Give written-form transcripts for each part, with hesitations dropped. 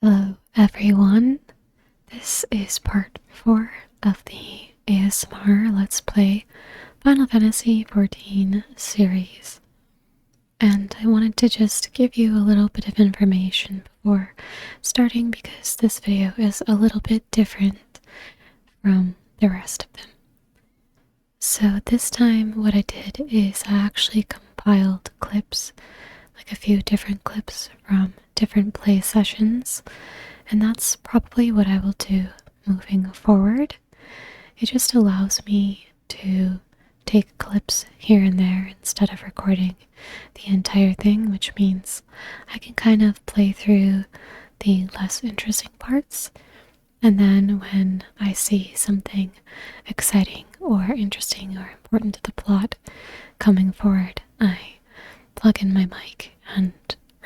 Hello everyone, this is part 4 of the ASMR Let's Play Final Fantasy XIV series, and I wanted to just give you a little bit of information before starting because this video is a little bit different from the rest of them. So this time what I did is I actually compiled clips, like a few different clips from different play sessions, and that's probably what I will do moving forward. It just allows me to take clips here and there instead of recording the entire thing, which means I can kind of play through the less interesting parts, and then when I see something exciting or interesting or important to the plot coming forward, I plug in my mic and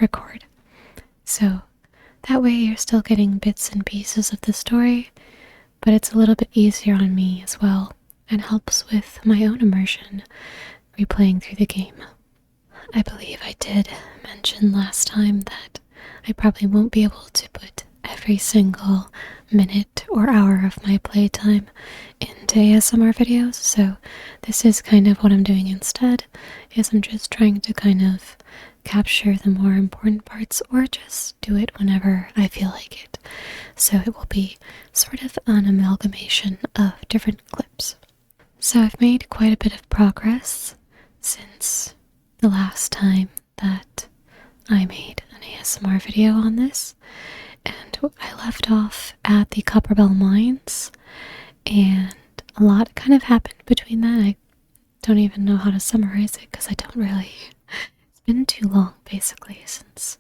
record. So that way you're still getting bits and pieces of the story, but it's a little bit easier on me as well and helps with my own immersion replaying through the game. I believe I did mention last time that I probably won't be able to put every single minute or hour of my playtime into ASMR videos, so this is kind of what I'm doing instead, is I'm just trying to kind of capture the more important parts or just do it whenever I feel like it. So it will be sort of an amalgamation of different clips. So I've made quite a bit of progress since the last time that I made an ASMR video on this, and I left off at the Copperbell Mines, and a lot kind of happened between that. I don't even know how to summarize it because I don't really. It's been too long basically since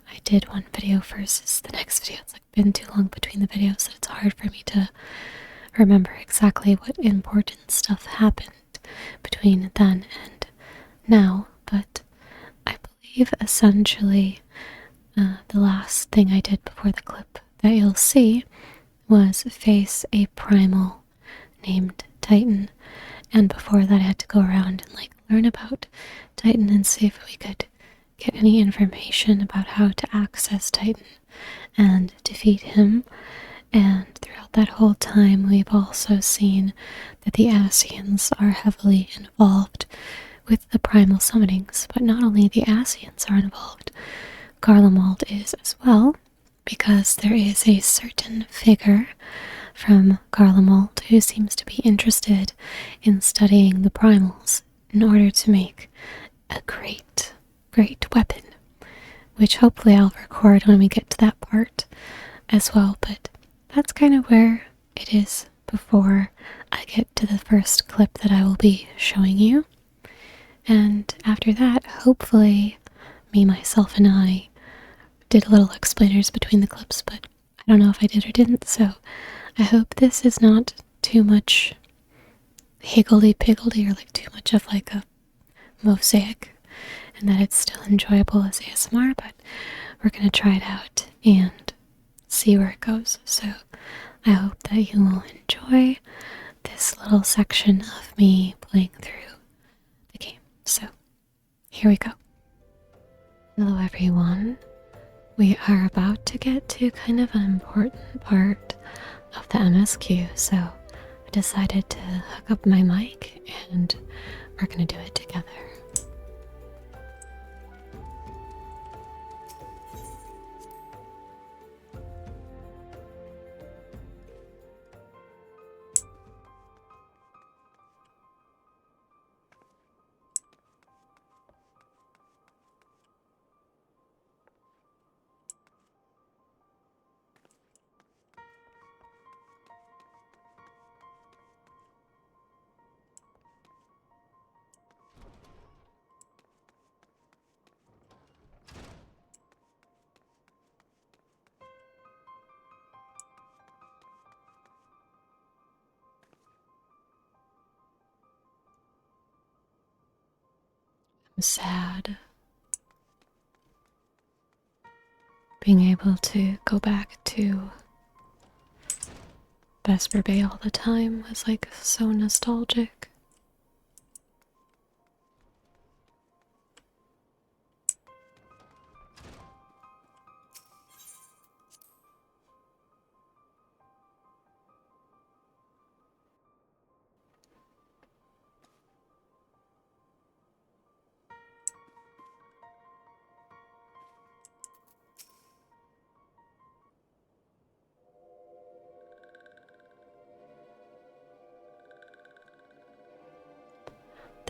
I did one video versus the next video. It's like been too long between the videos that it's hard for me to remember exactly what important stuff happened between then and now, but I believe essentially the last thing I did before the clip that you'll see was face a primal named Titan, and before that I had to go around and learn about Titan and see if we could get any information about how to access Titan and defeat him. And throughout that whole time we've also seen that the Scions are heavily involved with the primal summonings, but not only the Scions are involved, Garlemald is as well, because there is a certain figure from Garlemald who seems to be interested in studying the primals in order to make a great weapon, which hopefully I'll record when we get to that part as well, but that's kind of where it is before I get to the first clip that I will be showing you. And after that, hopefully me, myself, and I did little explainers between the clips, but I don't know if I did or didn't, so I hope this is not too much higgledy-piggledy or too much of a mosaic, and that it's still enjoyable as ASMR, but we're going to try it out and see where it goes. So I hope that you will enjoy this little section of me playing through the game. So here we go. Hello everyone. We are about to get to kind of an important part of the MSQ, so I decided to hook up my mic and we're going to do it together. I'm sad. Being able to go back to Vesper Bay all the time was so nostalgic.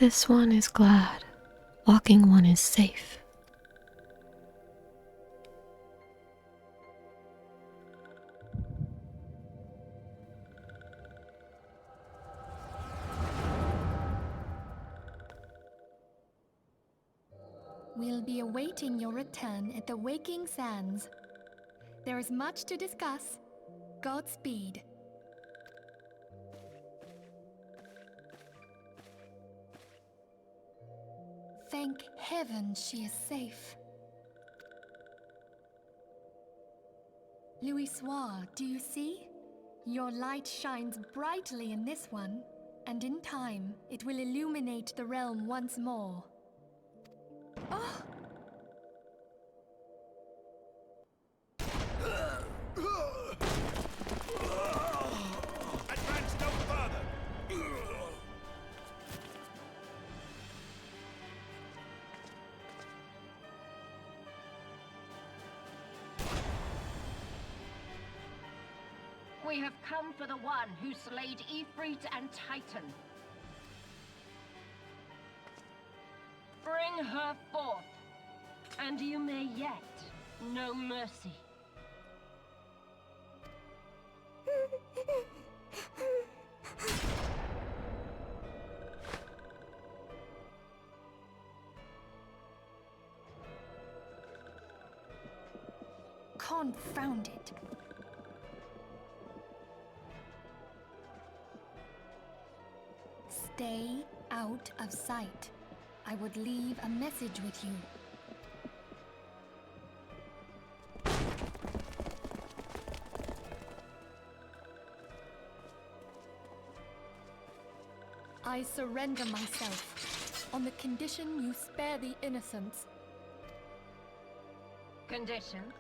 this one is glad. Walking one is safe. We'll be awaiting your return at the Waking Sands. There is much to discuss. Godspeed. Thank heaven she is safe. Louisoire, do you see? Your light shines brightly in this one, and in time it will illuminate the realm once more. Oh! Advance no further! We have come for the one who slayed Ifrit and Titan. Bring her forth, and you may yet know mercy. Confound it. Stay out of sight. I would leave a message with you. I surrender myself, on the condition you spare the innocents. Conditions?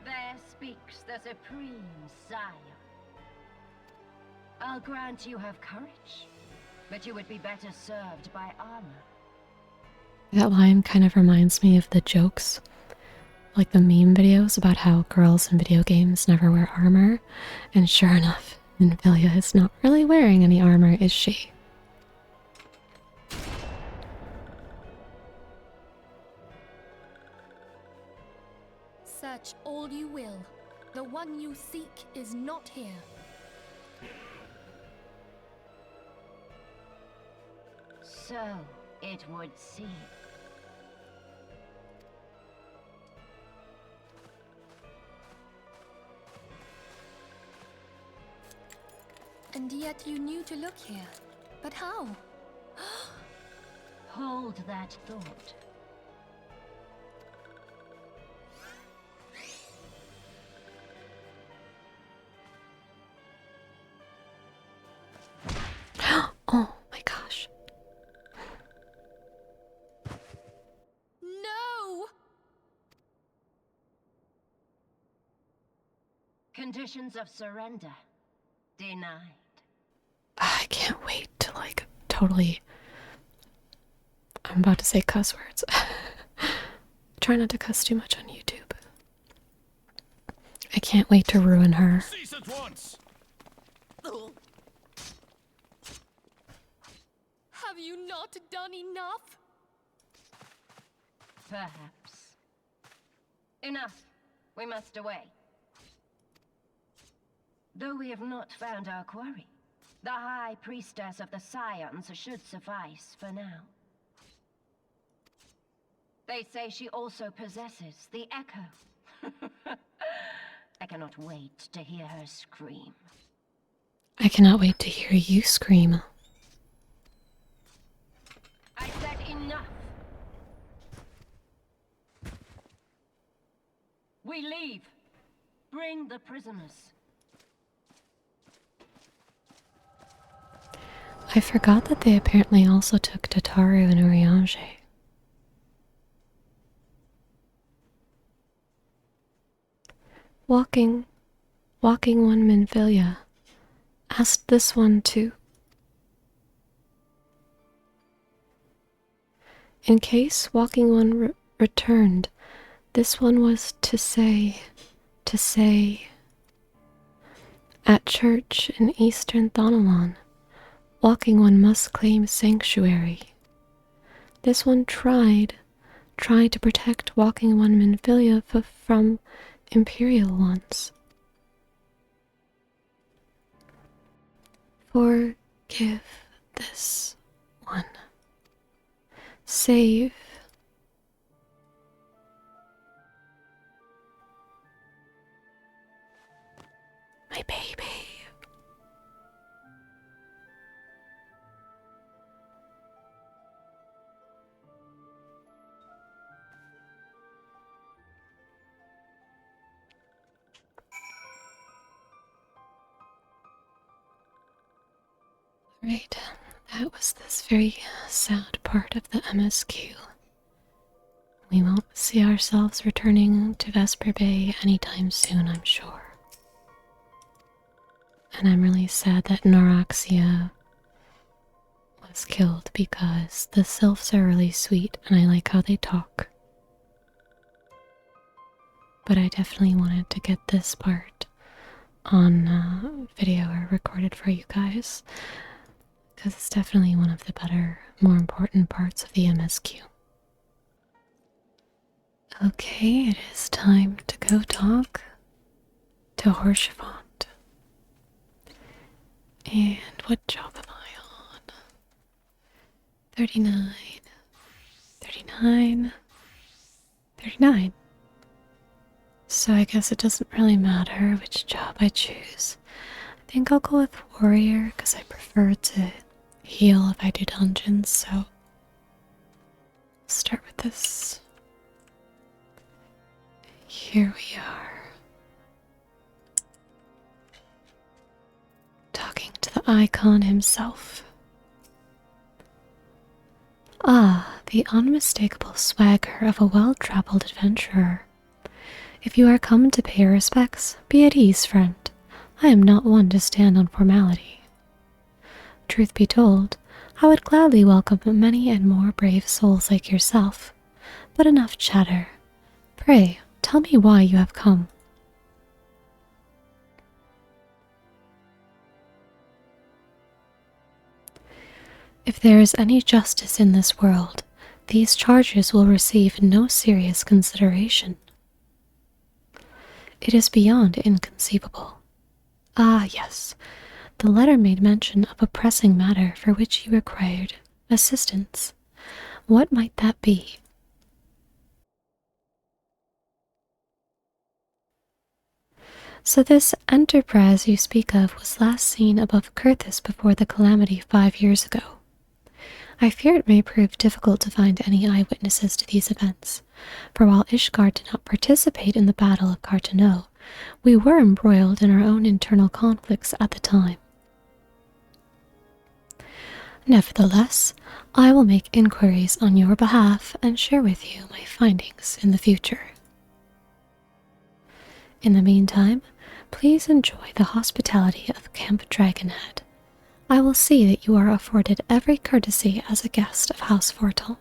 There speaks the Supreme Sire. I'll grant you have courage, but you would be better served by armor. That line kind of reminds me of the jokes, like the meme videos about how girls in video games never wear armor, and sure enough, Minfilia is not really wearing any armor, is she? Search all you will. The one you seek is not here. So it would seem. And yet you knew to look here. But how? Hold that thought. Oh my gosh. No! Conditions of surrender denied. I can't wait to totally... I'm about to say cuss words. Try not to cuss too much on YouTube. I can't wait to ruin her. Cease at once! Have you not done enough? Perhaps. Enough. We must away. Though we have not found our quarry, the High Priestess of the Scions should suffice for now. They say she also possesses the Echo. I cannot wait to hear her scream. I cannot wait to hear you scream. I said enough. We leave. Bring the prisoners. I forgot that they apparently also took Tataru and Urianger. Walking one Minfilia asked this one too. In case walking one returned, this one was to say, at church in Eastern Thonalon, Walking one must claim sanctuary. This one tried to protect Walking One Minfilia from Imperial ones. Forgive this one. Save my baby. Right, that was this very sad part of the MSQ. We won't see ourselves returning to Vesper Bay anytime soon, I'm sure. And I'm really sad that Noraxia was killed because the sylphs are really sweet and I like how they talk. But I definitely wanted to get this part on video or recorded for you guys because it's definitely one of the better, more important parts of the MSQ. Okay, it is time to go talk to Horchevant. And what job am I on? 39, 39, 39. So I guess it doesn't really matter which job I choose. I think I'll go with warrior because I prefer to heal if I do dungeons, so I'll start with this. Here we are. Talking to the icon himself. Ah, the unmistakable swagger of a well-traveled adventurer. If you are come to pay your respects, be at ease, friend. I am not one to stand on formality. Truth be told, I would gladly welcome many and more brave souls like yourself. But enough chatter. Pray, tell me why you have come. If there is any justice in this world, these charges will receive no serious consideration. It is beyond inconceivable. Ah, yes, the letter made mention of a pressing matter for which you required assistance. What might that be? So this enterprise you speak of was last seen above Kurthis before the calamity 5 years ago. I fear it may prove difficult to find any eyewitnesses to these events, for while Ishgard did not participate in the Battle of Carteneau, we were embroiled in our own internal conflicts at the time. Nevertheless, I will make inquiries on your behalf and share with you my findings in the future. In the meantime, please enjoy the hospitality of Camp Dragonhead. I will see that you are afforded every courtesy as a guest of House Fortomp.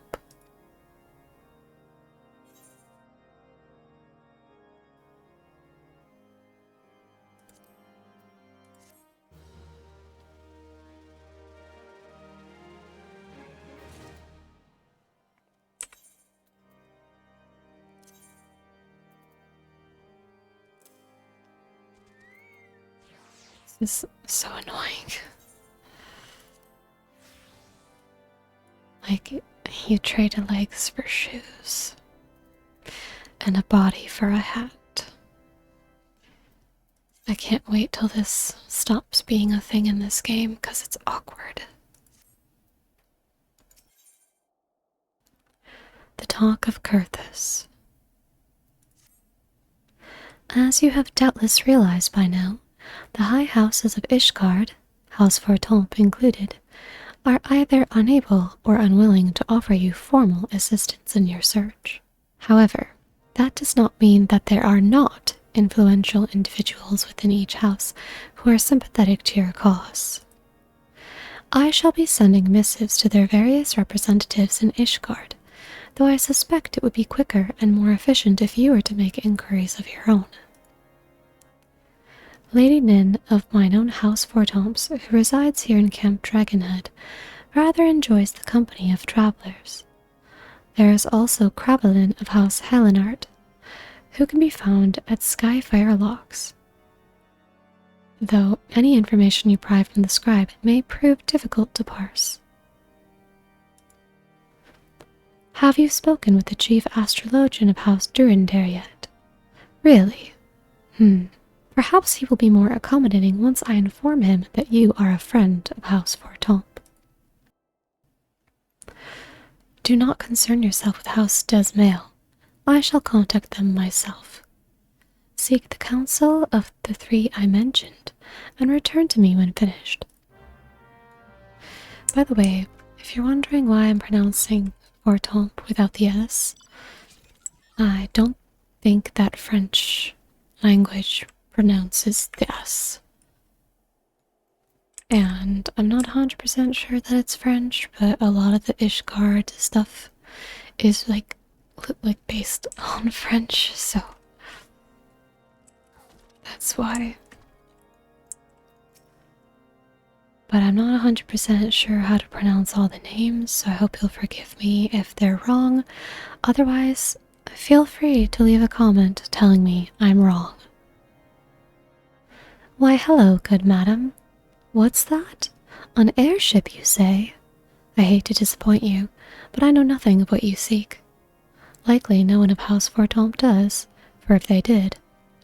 This is so annoying. Like, you traded legs for shoes, and a body for a hat. I can't wait till this stops being a thing in this game, because it's awkward. The talk of Kurthis. As you have doubtless realized by now, the high houses of Ishgard, House Fortomp included, are either unable or unwilling to offer you formal assistance in your search. However, that does not mean that there are not influential individuals within each house who are sympathetic to your cause. I shall be sending missives to their various representatives in Ishgard, though I suspect it would be quicker and more efficient if you were to make inquiries of your own. Lady Nin of mine own house Fortomps, who resides here in Camp Dragonhead, rather enjoys the company of travelers. There is also Kravelin of House Helenart, who can be found at Skyfire Locks. Though any information you pry from the scribe may prove difficult to parse. Have you spoken with the chief astrologian of House Durandare yet? Really? Perhaps he will be more accommodating once I inform him that you are a friend of House Fortomp. Do not concern yourself with House Desmail. I shall contact them myself. Seek the counsel of the 3 I mentioned, and return to me when finished. By the way, if you're wondering why I'm pronouncing Fortomp without the S, I don't think that French language pronounces the S. And I'm not 100% sure that it's French, but a lot of the Ishgard stuff is like based on French, so that's why. But I'm not 100% sure how to pronounce all the names, so I hope you'll forgive me if they're wrong. Otherwise, feel free to leave a comment telling me I'm wrong. Why, hello, good madam. What's that? An airship, you say? I hate to disappoint you, but I know nothing of what you seek. Likely no one of House Fortomp does, for if they did,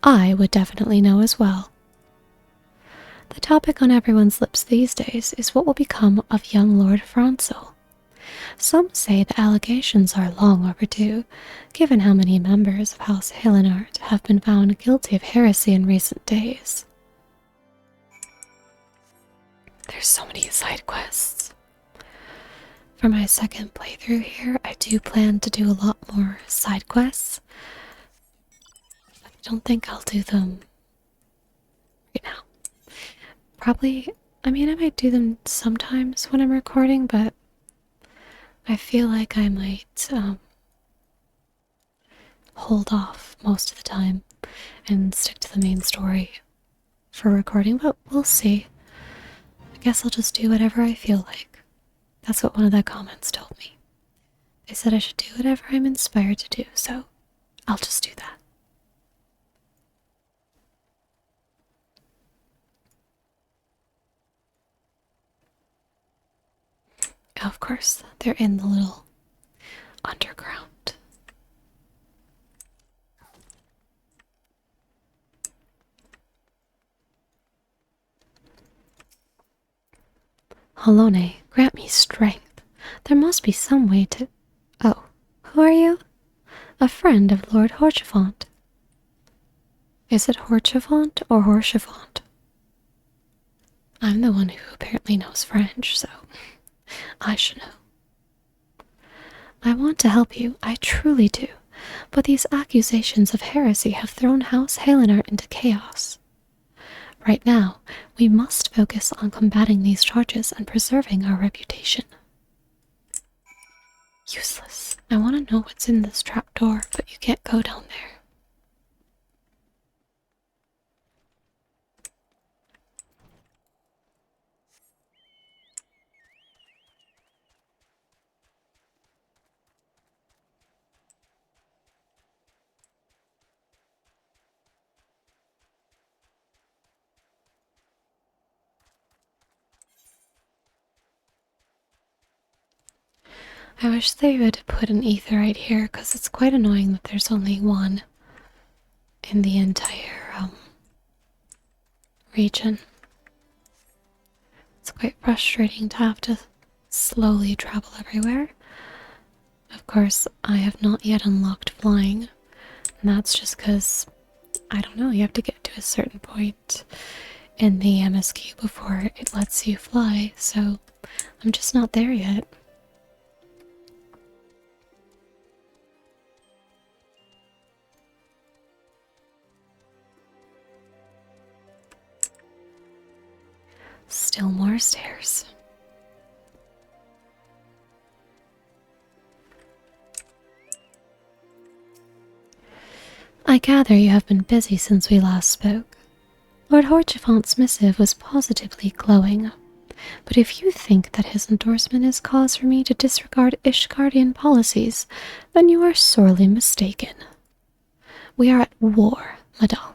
I would definitely know as well. The topic on everyone's lips these days is what will become of young Lord Francel. Some say the allegations are long overdue, given how many members of House Helenart have been found guilty of heresy in recent days. There's so many side quests. For my second playthrough here, I do plan to do a lot more side quests. But I don't think I'll do them right now. Probably, I might do them sometimes when I'm recording, but I feel like I might hold off most of the time and stick to the main story for recording, but we'll see. I guess I'll just do whatever I feel like. That's what one of the comments told me. They said I should do whatever I'm inspired to do, so I'll just do that. Of course, they're in the little underground. Halone, grant me strength. There must be some way to... Oh, who are you? A friend of Lord Horchefant. Is it Horchefant or Horchefant? I'm the one who apparently knows French, so I should know. I want to help you, I truly do, but these accusations of heresy have thrown House Helenart into chaos. Right now, we must focus on combating these charges and preserving our reputation. Useless. I want to know what's in this trapdoor, but you can't go down there. I wish they would put an ether right here, because it's quite annoying that there's only one in the entire region. It's quite frustrating to have to slowly travel everywhere. Of course, I have not yet unlocked flying, and that's just because, I don't know, you have to get to a certain point in the MSQ before it lets you fly, so I'm just not there yet. Still more stairs. I gather you have been busy since we last spoke. Lord Horchefant's missive was positively glowing. But if you think that his endorsement is cause for me to disregard Ishgardian policies, then you are sorely mistaken. We are at war, madame,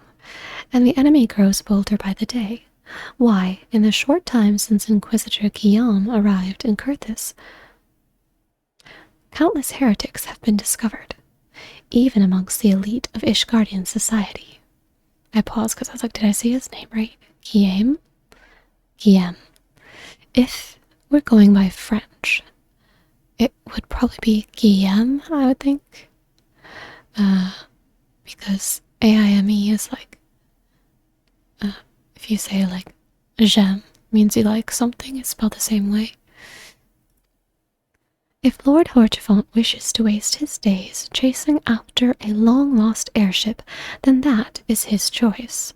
and the enemy grows bolder by the day. Why, in the short time since Inquisitor Guillaume arrived in Kurthis, countless heretics have been discovered, even amongst the elite of Ishgardian society. I paused because I was like, did I say his name right? Guillaume? Guillaume. If we're going by French, it would probably be Guillaume, I would think. Because AIME is like, if you say like j'aime, means you like something, it's spelled the same way. If Lord Horchefant wishes to waste his days chasing after a long-lost airship, then that is his choice.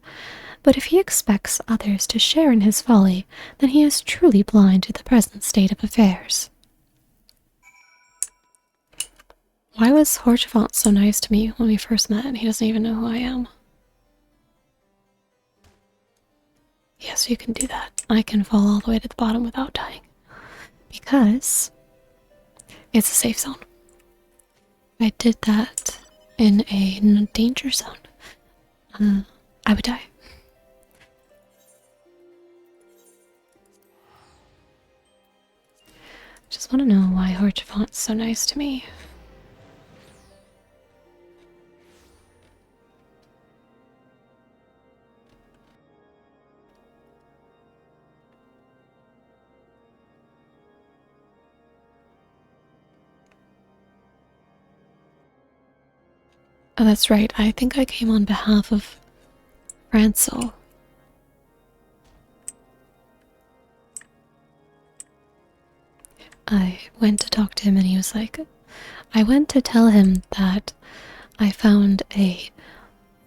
But if he expects others to share in his folly, then he is truly blind to the present state of affairs. Why was Horchefant so nice to me when we first met and he doesn't even know who I am? Yes, you can do that. I can fall all the way to the bottom without dying. Because it's a safe zone. If I did that in a danger zone, I would die. Just want to know why Horchefant's so nice to me. Oh, that's right. I think I came on behalf of Francel. I went to talk to him and he was like, I went to tell him that I found a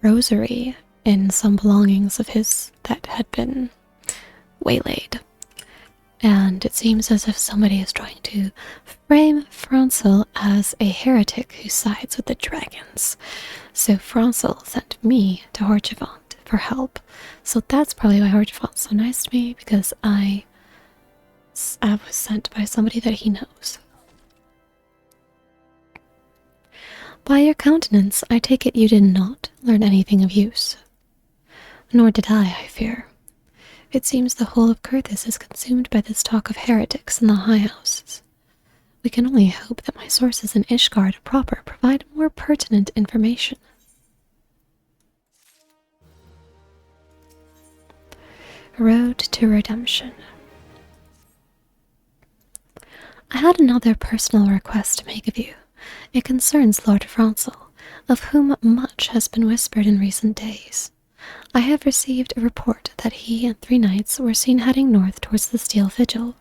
rosary in some belongings of his that had been waylaid. And it seems as if somebody is trying to frame Francel as a heretic who sides with the dragons. So Francel sent me to Horchefant for help. So that's probably why Horchefant's so nice to me, because I was sent by somebody that he knows. By your countenance, I take it you did not learn anything of use. Nor did I fear. It seems the whole of Kurthis is consumed by this talk of heretics in the high houses. We can only hope that my sources in Ishgard proper provide more pertinent information. Road to Redemption. I had another personal request to make of you. It concerns Lord Francel, of whom much has been whispered in recent days. I have received a report that he and 3 knights were seen heading north towards the Steel Vigil.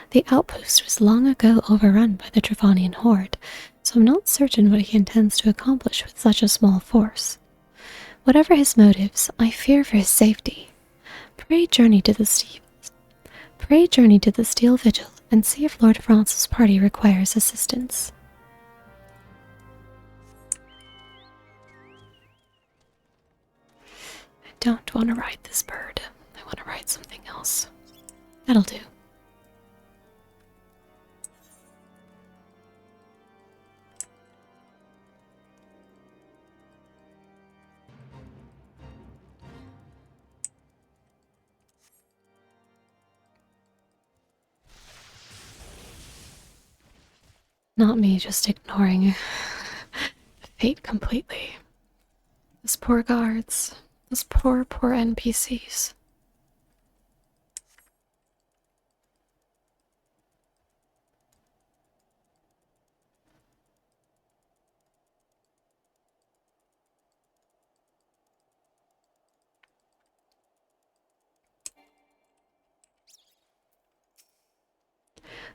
The outpost was long ago overrun by the Travanian horde, so I'm not certain what he intends to accomplish with such a small force. Whatever his motives, I fear for his safety. Pray journey to the Steel Vigil and see if Lord Francel's party requires assistance. I don't want to ride this bird. I want to ride something else. That'll do. Not me just ignoring fate completely. Those poor guards. Those poor NPCs.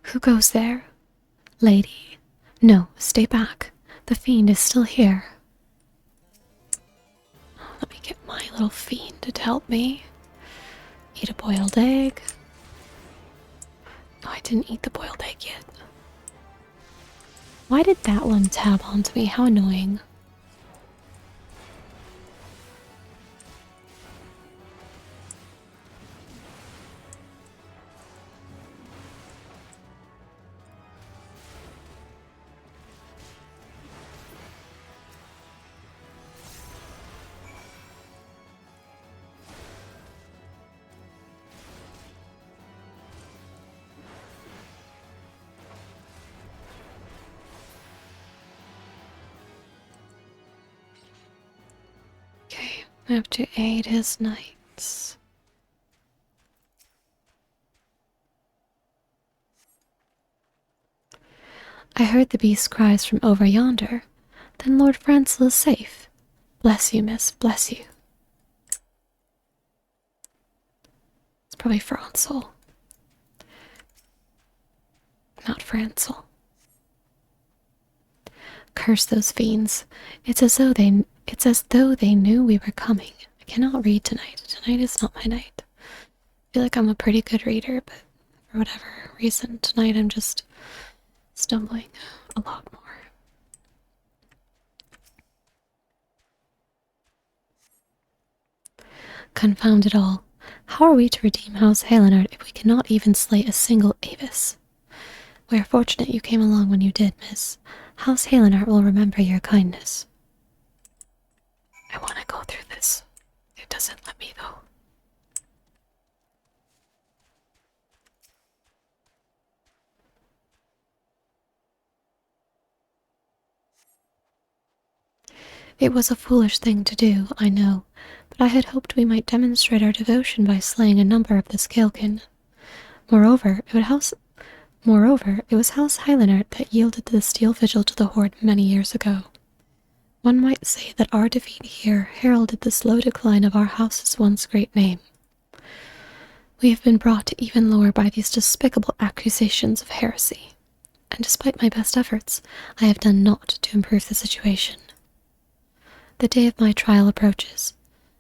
Who goes there? Lady. No, stay back. The fiend is still here. Let me get my little fiend to help me. Eat a boiled egg. Oh, I didn't eat the boiled egg yet. Why did that one tab onto me? How annoying. I have to aid his knights. I heard the beast's cries from over yonder. Then Lord Francel is safe. Bless you, miss, bless you. It's probably Francel. Not Francel. Curse those fiends. It's as though they knew we were coming. I cannot read tonight. Tonight is not my night. I feel like I'm a pretty good reader, but for whatever reason, tonight I'm just stumbling a lot more. Confound it all. How are we to redeem House Halenard if we cannot even slay a single Avis? We are fortunate you came along when you did, miss. House Halenard will remember your kindness. I want to go through this. It doesn't let me, though. It was a foolish thing to do, I know, but I had hoped we might demonstrate our devotion by slaying a number of the Scalekin. Moreover, it was House Halenard that yielded the steel vigil to the Horde many years ago. One might say that our defeat here heralded the slow decline of our house's once great name. We have been brought to even lower by these despicable accusations of heresy, and despite my best efforts, I have done naught to improve the situation. The day of my trial approaches.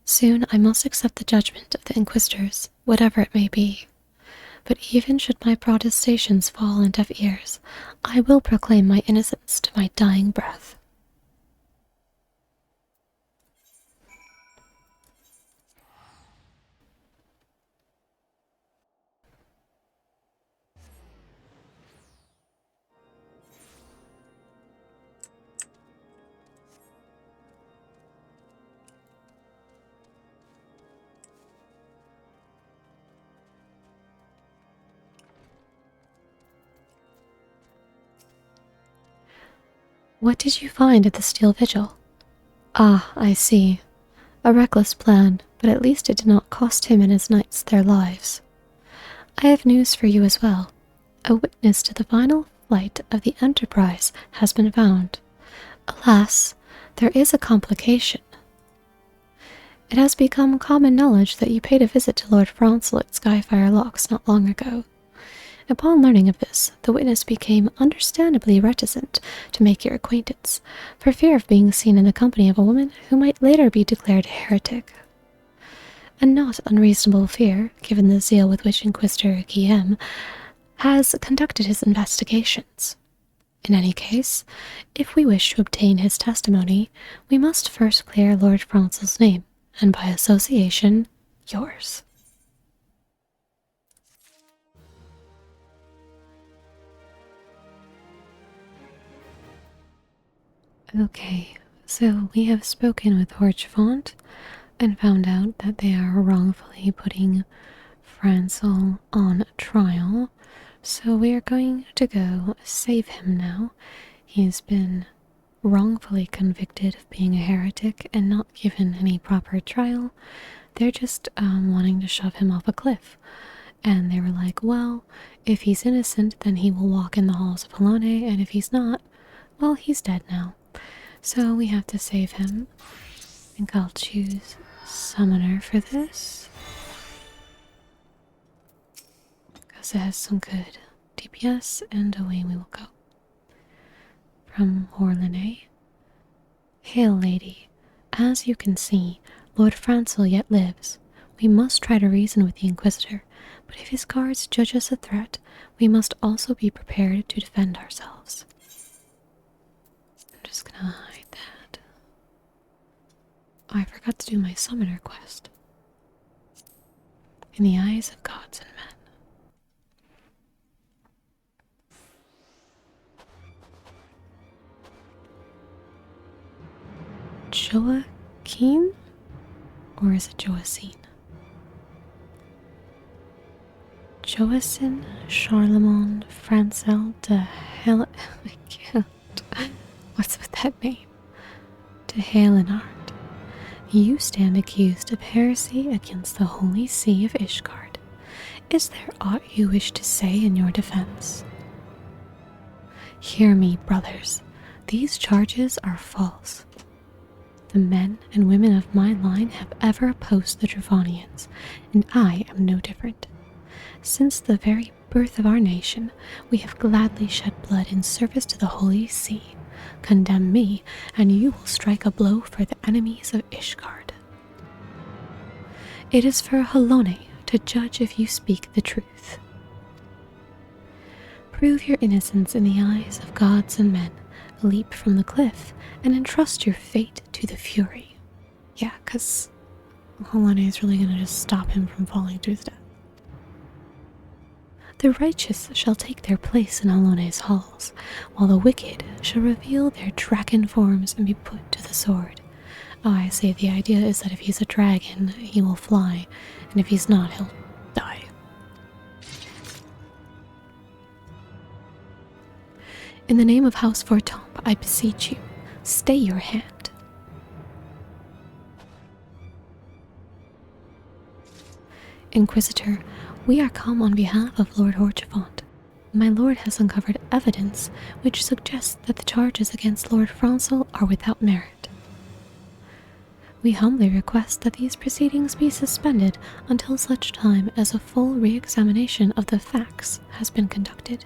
Soon I must accept the judgment of the Inquisitors, whatever it may be. But even should my protestations fall on deaf ears, I will proclaim my innocence to my dying breath. What did you find at the Steel Vigil? Ah, I see. A reckless plan, but at least it did not cost him and his knights their lives. I have news for you as well. A witness to the final flight of the Enterprise has been found. Alas, there is a complication. It has become common knowledge that you paid a visit to Lord Francel at Skyfire Locks not long ago. Upon learning of this, the witness became understandably reticent to make your acquaintance, for fear of being seen in the company of a woman who might later be declared a heretic. A not unreasonable fear, given the zeal with which Inquisitor Guillaume has conducted his investigations. In any case, if we wish to obtain his testimony, we must first clear Lord Francel's name, and by association, yours. Okay, so we have spoken with Horchefont and found out that they are wrongfully putting Francel on trial. So we are going to go save him now. He's been wrongfully convicted of being a heretic and not given any proper trial. They're just wanting to shove him off a cliff. And they were like, well, if he's innocent, then he will walk in the halls of Halane, and if he's not, well, he's dead now. So we have to save him. I think I'll choose Summoner for this, because it has some good DPS, and away we will go. From Horlane. Hail, lady. As you can see, Lord Francel yet lives. We must try to reason with the Inquisitor, but if his guards judge us a threat, we must also be prepared to defend ourselves. I'm just gonna hide that. Oh, I forgot to do my Summoner quest. In the eyes of gods and men. Joaquin? Or is it Joacine? Joacin Charlemont Francel de Hel... I can't. What's with that name? De Halenard. You stand accused of heresy against the holy see of Ishgard. Is there aught you wish to say in your defense? Hear me, brothers. These charges are false. The men and women of my line have ever opposed the Dravonians, and I am no different. Since the very birth of our nation, we have gladly shed blood in service to the Holy See. Condemn me, and you will strike a blow for the enemies of Ishgard. It is for Halone to judge if you speak the truth. Prove your innocence in the eyes of gods and men, leap from the cliff, and entrust your fate to the Fury. Yeah, because Halone is really going to just stop him from falling to his death. The righteous shall take their place in Halone's halls, while the wicked shall reveal their dragon forms and be put to the sword. Oh, I say the idea is that if he's a dragon, he will fly, and if he's not, he'll die. In the name of House Fortomp, I beseech you, stay your hand. Inquisitor, we are come on behalf of Lord Horchefant. My lord has uncovered evidence which suggests that the charges against Lord Francel are without merit. We humbly request that these proceedings be suspended until such time as a full re-examination of the facts has been conducted.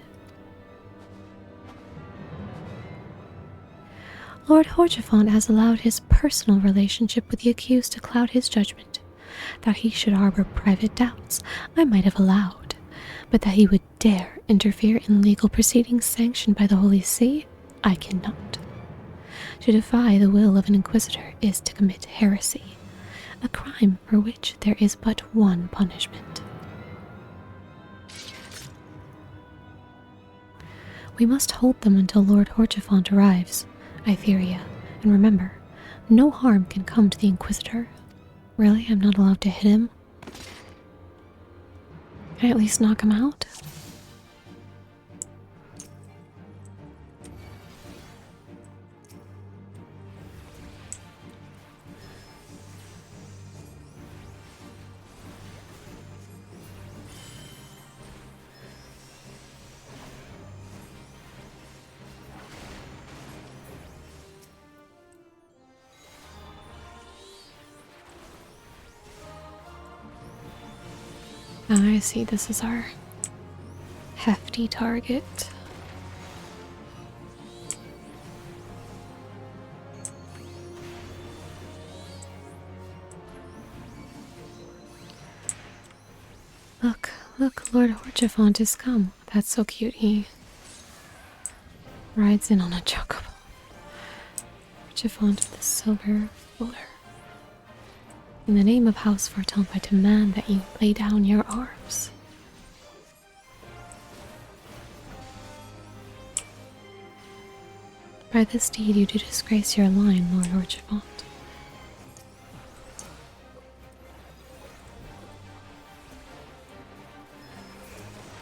Lord Horchefant has allowed his personal relationship with the accused to cloud his judgment. That he should harbor private doubts, I might have allowed, but that he would dare interfere in legal proceedings sanctioned by the Holy See, I cannot. To defy the will of an inquisitor is to commit heresy, a crime for which there is but one punishment. We must hold them until Lord Horchefant arrives, Itheria, and remember, no harm can come to the Inquisitor. Really? I'm not allowed to hit him? Can I at least knock him out? I see, this is our hefty target. Look, Lord Horchefant has come. That's so cute. He rides in on a chocobo. Horchefant with a silver fuller. In the name of House Fortomp, I demand that you lay down your arms. By this deed you do disgrace your line, Lord Horchefant.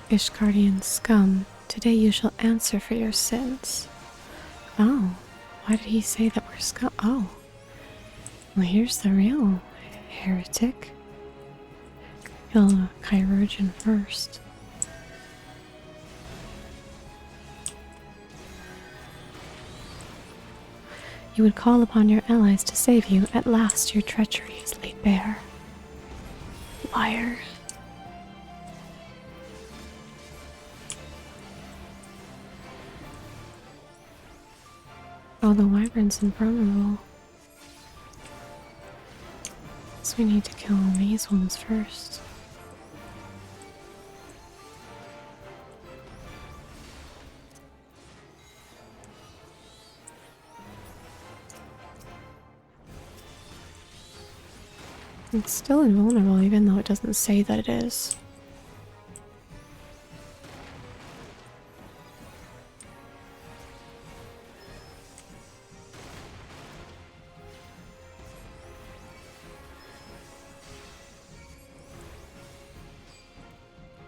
Ishgardian scum, today you shall answer for your sins. Oh, why did he say that we're scum? Oh, well, here's the real heretic. Kill a chirurgeon first. You would call upon your allies to save you. At last your treachery is laid bare. Liar. Oh, the wyvern's invulnerable. So we need to kill these ones first. It's still invulnerable even though it doesn't say that it is.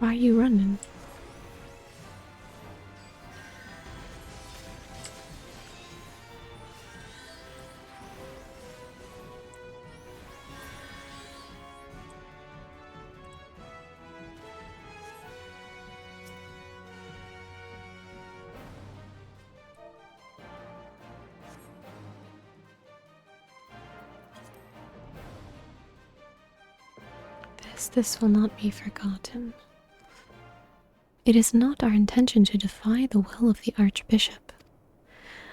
Why are you running? promise this will not be forgotten. It is not our intention to defy the will of the Archbishop.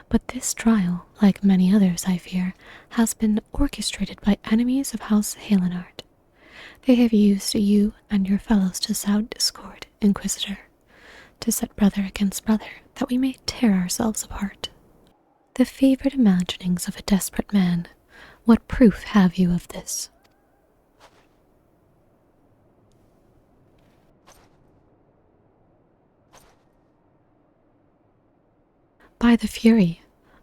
But this trial, like many others I fear, has been orchestrated by enemies of House Halenard. They have used you and your fellows to sow discord, Inquisitor, to set brother against brother, that we may tear ourselves apart. The favored imaginings of a desperate man. What proof have you of this? By the Fury,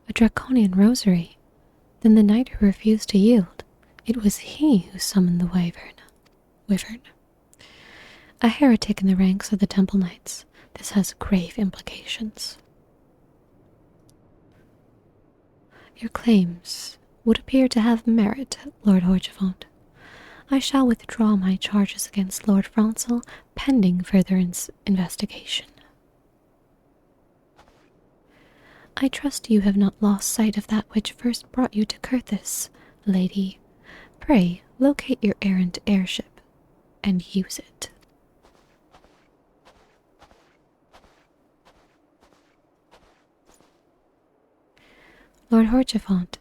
a draconian rosary. Then the knight who refused to yield, it was he who summoned the Wyvern. A heretic in the ranks of the Temple Knights. This has grave implications. Your claims would appear to have merit, Lord Horgevant. I shall withdraw my charges against Lord Francel pending further investigation. I trust you have not lost sight of that which first brought you to Curthis, lady. Pray, locate your errant airship and use it. Lord Horgevant,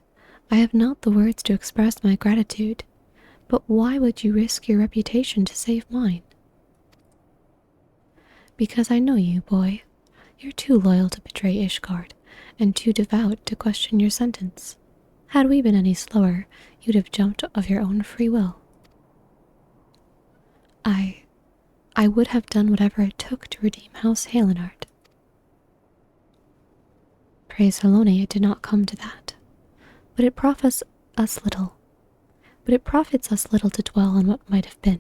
I have not the words to express my gratitude, but why would you risk your reputation to save mine? Because I know you, boy. You're too loyal to betray Ishgard, and too devout to question your sentence. Had we been any slower, you'd have jumped of your own free will. I would have done whatever it took to redeem House Halenard. Praise Helone, it did not come to that. But it profits us little to dwell on what might have been.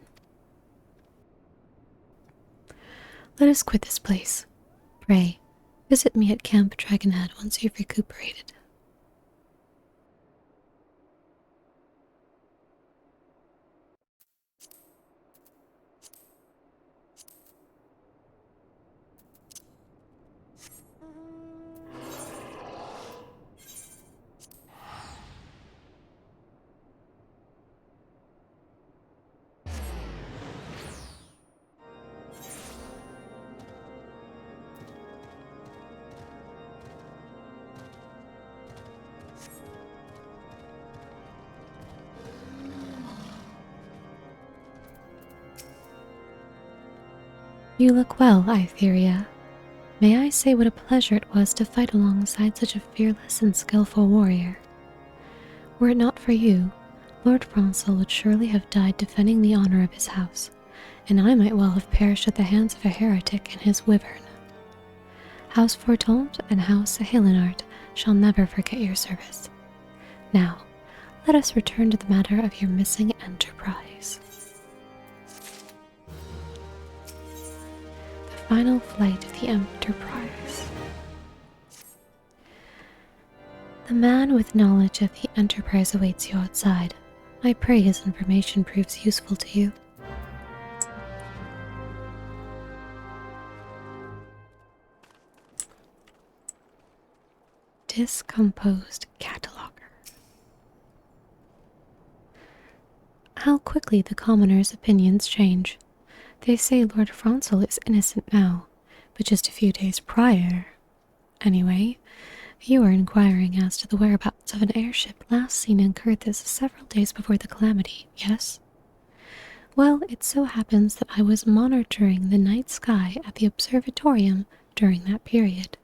Let us quit this place. Pray, visit me at Camp Dragonhead once you've recuperated. You look well, Itheria. May I say what a pleasure it was to fight alongside such a fearless and skillful warrior. Were it not for you, Lord Francel would surely have died defending the honor of his house, and I might well have perished at the hands of a heretic and his wyvern. House Fortont and House Halenard shall never forget your service. Now, let us return to the matter of your missing enterprise. Final flight of the Enterprise. The man with knowledge of the Enterprise awaits you outside. I pray his information proves useful to you. Discomposed cataloger. How quickly the commoners' opinions change. They say Lord Francel is innocent now, but just a few days prior. Anyway, you were inquiring as to the whereabouts of an airship last seen in Curthis several days before the calamity, yes? Well, it so happens that I was monitoring the night sky at the observatorium during that period.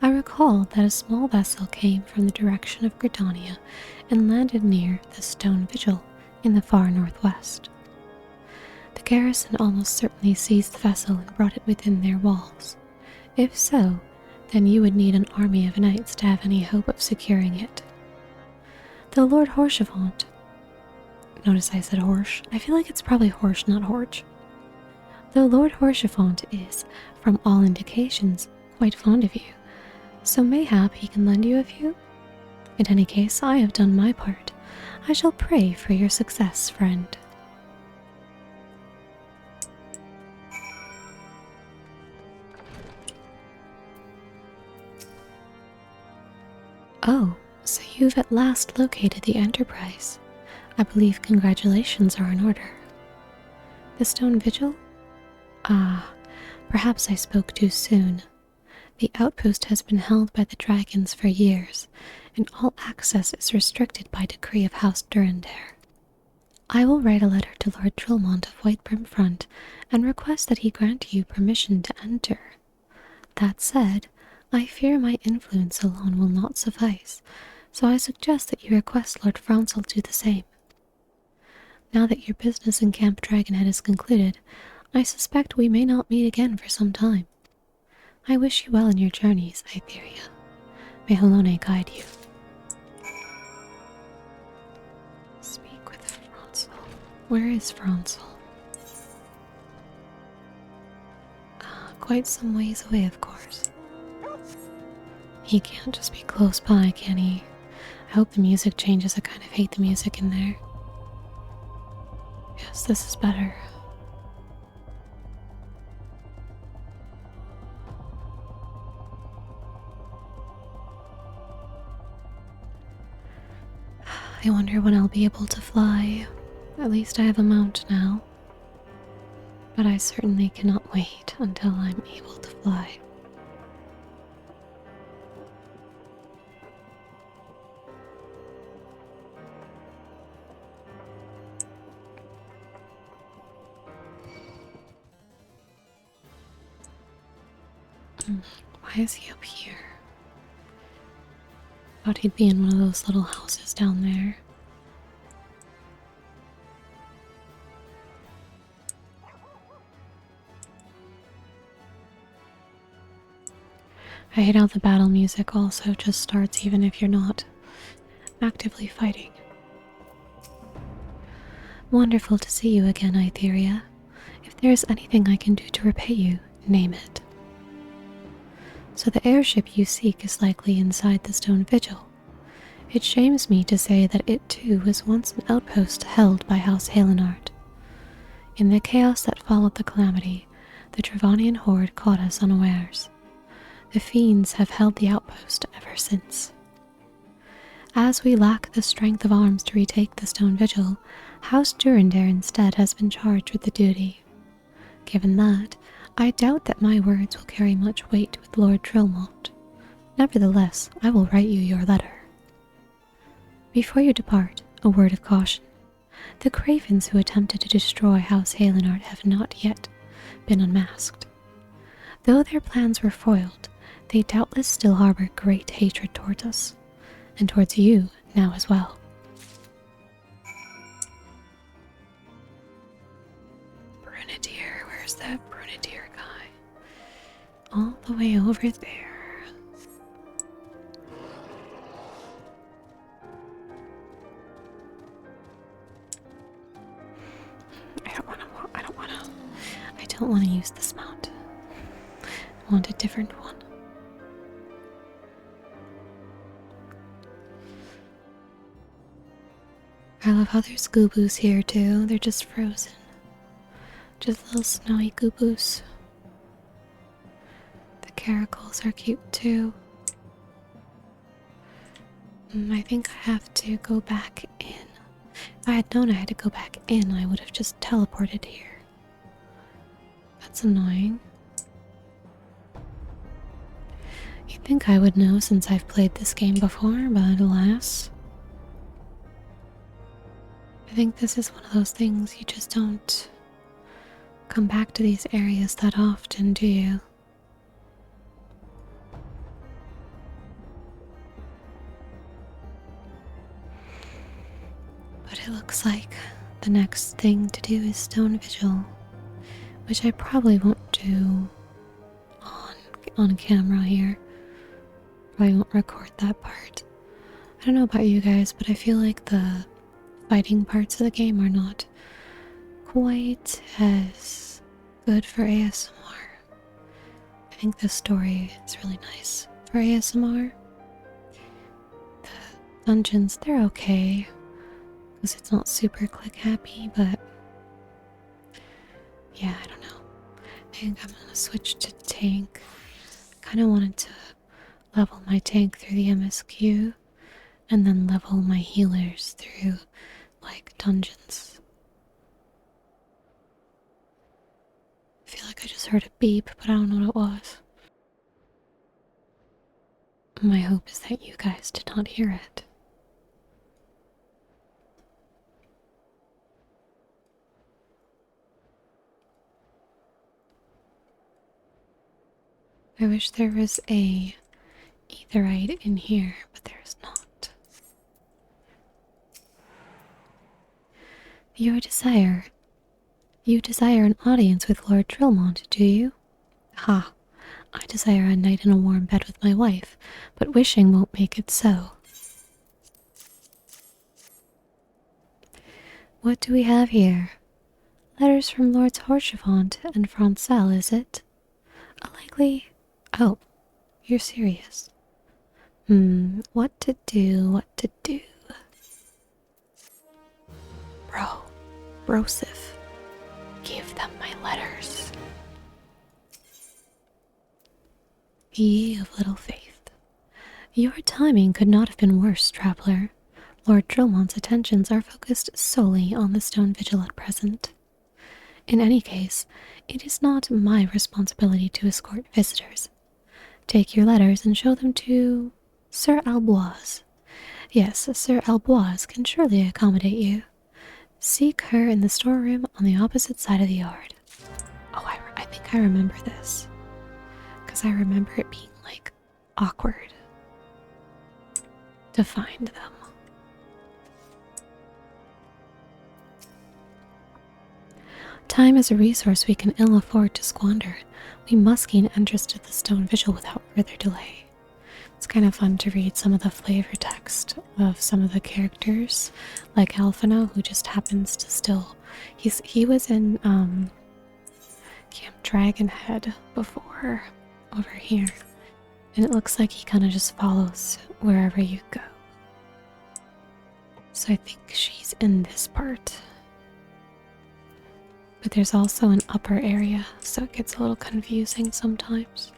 I recall that a small vessel came from the direction of Gridania and landed near the stone Vigil in the far northwest. The garrison almost certainly seized the vessel and brought it within their walls. If so, then you would need an army of knights to have any hope of securing it. Though Lord Horgevant, notice I said Horsch, I feel like it's probably Horsch, not Horch. Though Lord Horgevant is, from all indications, quite fond of you, so mayhap he can lend you a few? In any case, I have done my part. I shall pray for your success, friend. Oh, so you've at last located the Enterprise. I believe congratulations are in order. The stone vigil? Ah, perhaps I spoke too soon. The outpost has been held by the dragons for years, and all access is restricted by decree of House Durandare. I will write a letter to Lord Trilmont of Whitebrim Front and request that he grant you permission to enter. That said, I fear my influence alone will not suffice, so I suggest that you request Lord Francel do the same. Now that your business in Camp Dragonhead is concluded, I suspect we may not meet again for some time. I wish you well in your journeys, Etheria. May Halone guide you. Speak with Francel. Where is Francel? Quite some ways away, of course. He can't just be close by, can he? I hope the music changes. I kind of hate the music in there. Yes, this is better. I wonder when I'll be able to fly. At least I have a mount now. But I certainly cannot wait until I'm able to fly. Why is he up here? Thought he'd be in one of those little houses down there. I hate how the battle music also just starts even if you're not actively fighting. Wonderful to see you again, Etheria. If there's anything I can do to repay you, name it. So the airship you seek is likely inside the stone vigil. It shames me to say that it too was once an outpost held by House Halenard. In the chaos that followed the calamity, the Travanian horde caught us unawares. The fiends have held the outpost ever since. As we lack the strength of arms to retake the stone vigil, House Durandare instead has been charged with the duty. Given that, I doubt that my words will carry much weight with Lord Trilmont. Nevertheless, I will write you your letter. Before you depart, a word of caution. The cravens who attempted to destroy House Halenard have not yet been unmasked. Though their plans were foiled, they doubtless still harbor great hatred towards us, and towards you now as well. Brunetier, where's that Brunetier guy? All the way over there. I don't want to use this mount. I want a different one. I love how there's gooboos here too. They're just frozen. Just little snowy gooboos. The caracals are cute too. I think I have to go back in. If I had known I had to go back in, I would have just teleported here. That's annoying. You'd think I would know since I've played this game before, but alas. I think this is one of those things you just don't come back to these areas that often, do you? But it looks like the next thing to do is Stone Vigil, which I probably won't do on camera here. Probably won't record that part. I don't know about you guys, but I feel like the fighting parts of the game are not quite as good for ASMR. I think the story is really nice for ASMR. The dungeons, they're okay, because it's not super click happy, but yeah, I don't know. I think I'm gonna switch to tank. I kind of wanted to level my tank through the MSQ and then level my healers through like dungeons. like I just heard a beep, but I don't know what it was. My hope is that you guys did not hear it. I wish there was a etherite in here, but there's not. You desire an audience with Lord Drillmont, do you? Ha, I desire a night in a warm bed with my wife, but wishing won't make it so. What do we have here? Letters from Lords Horchevant and Francel, is it? A likely... Oh, you're serious. What to do? Brosif, give them my letters. Ye of little faith. Your timing could not have been worse, traveler. Lord Drillmont's attentions are focused solely on the stone vigil at present. In any case, it is not my responsibility to escort visitors. Take your letters and show them to Sir Alboise. Yes, Sir Alboise can surely accommodate you. Seek her in the storeroom on the opposite side of the yard. Oh, I think I remember this. Because I remember it being, like, awkward to find them. Time is a resource we can ill afford to squander. We must gain entrance to the stone vigil without further delay. It's kind of fun to read some of the flavor text of some of the characters, like Alphino, who just happens to still... He was in Camp Dragonhead before, over here, and it looks like he kind of just follows wherever you go. So I think she's in this part. But there's also an upper area, so it gets a little confusing sometimes.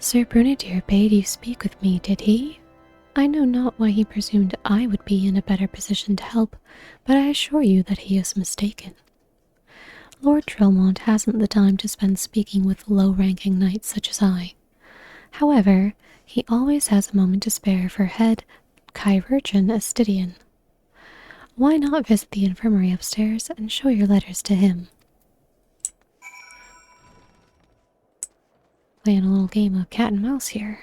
Sir Brunadier bade you speak with me, did he? I know not why he presumed I would be in a better position to help, but I assure you that he is mistaken. Lord Drillmont hasn't the time to spend speaking with low-ranking knights such as I. However, he always has a moment to spare for head Chirurgeon Astidian. Why not visit the infirmary upstairs and show your letters to him? Playing a little game of cat and mouse here.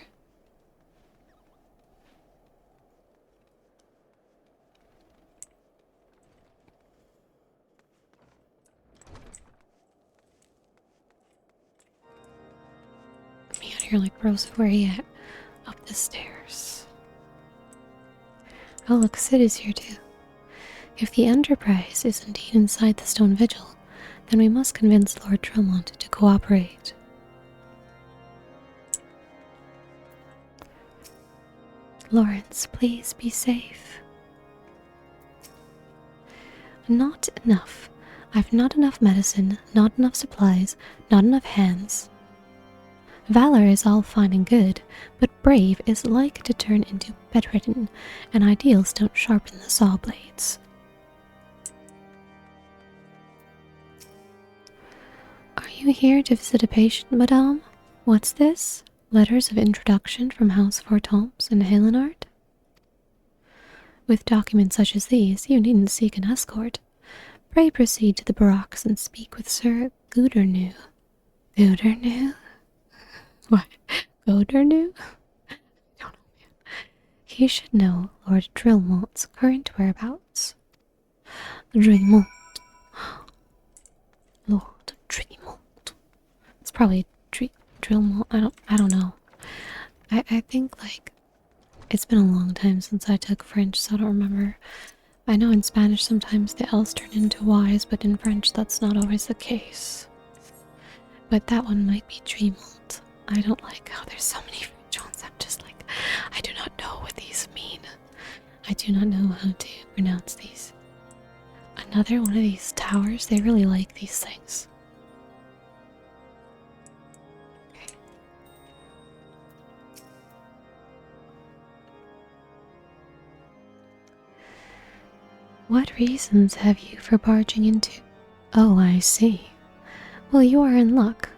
Me out here like Rose, where he at? Up the stairs. Oh look, Sid is here too. If the Enterprise is indeed inside the stone vigil, then we must convince Lord Drillmont to cooperate. Lawrence, please be safe. Not enough. I've not enough medicine, not enough supplies, not enough hands. Valor is all fine and good, but brave is like to turn into bedridden, and ideals don't sharpen the saw blades. Are you here to visit a patient, madame? What's this? Letters of introduction from House Fortomps and Helenard? With documents such as these, you needn't seek an escort. Pray proceed to the barracks and speak with Sir Goudernew. Goudernew? What? Goudernew? I don't know, man. He should know Lord Drillmont's current whereabouts. Drillmont. Lord Drillmont. It's probably Drillmont. I don't know. I think, like, it's been a long time since I took French, so I don't remember. I know in Spanish sometimes the L's turn into Y's, but in French that's not always the case. But that one might be Drillmont. I don't like how there's so many French ones. I'm just like, I do not know what these mean. I do not know how to pronounce these. Another one of these towers, they really like these things. Okay. What reasons have you for barging into? Oh, I see. Well, you are in luck.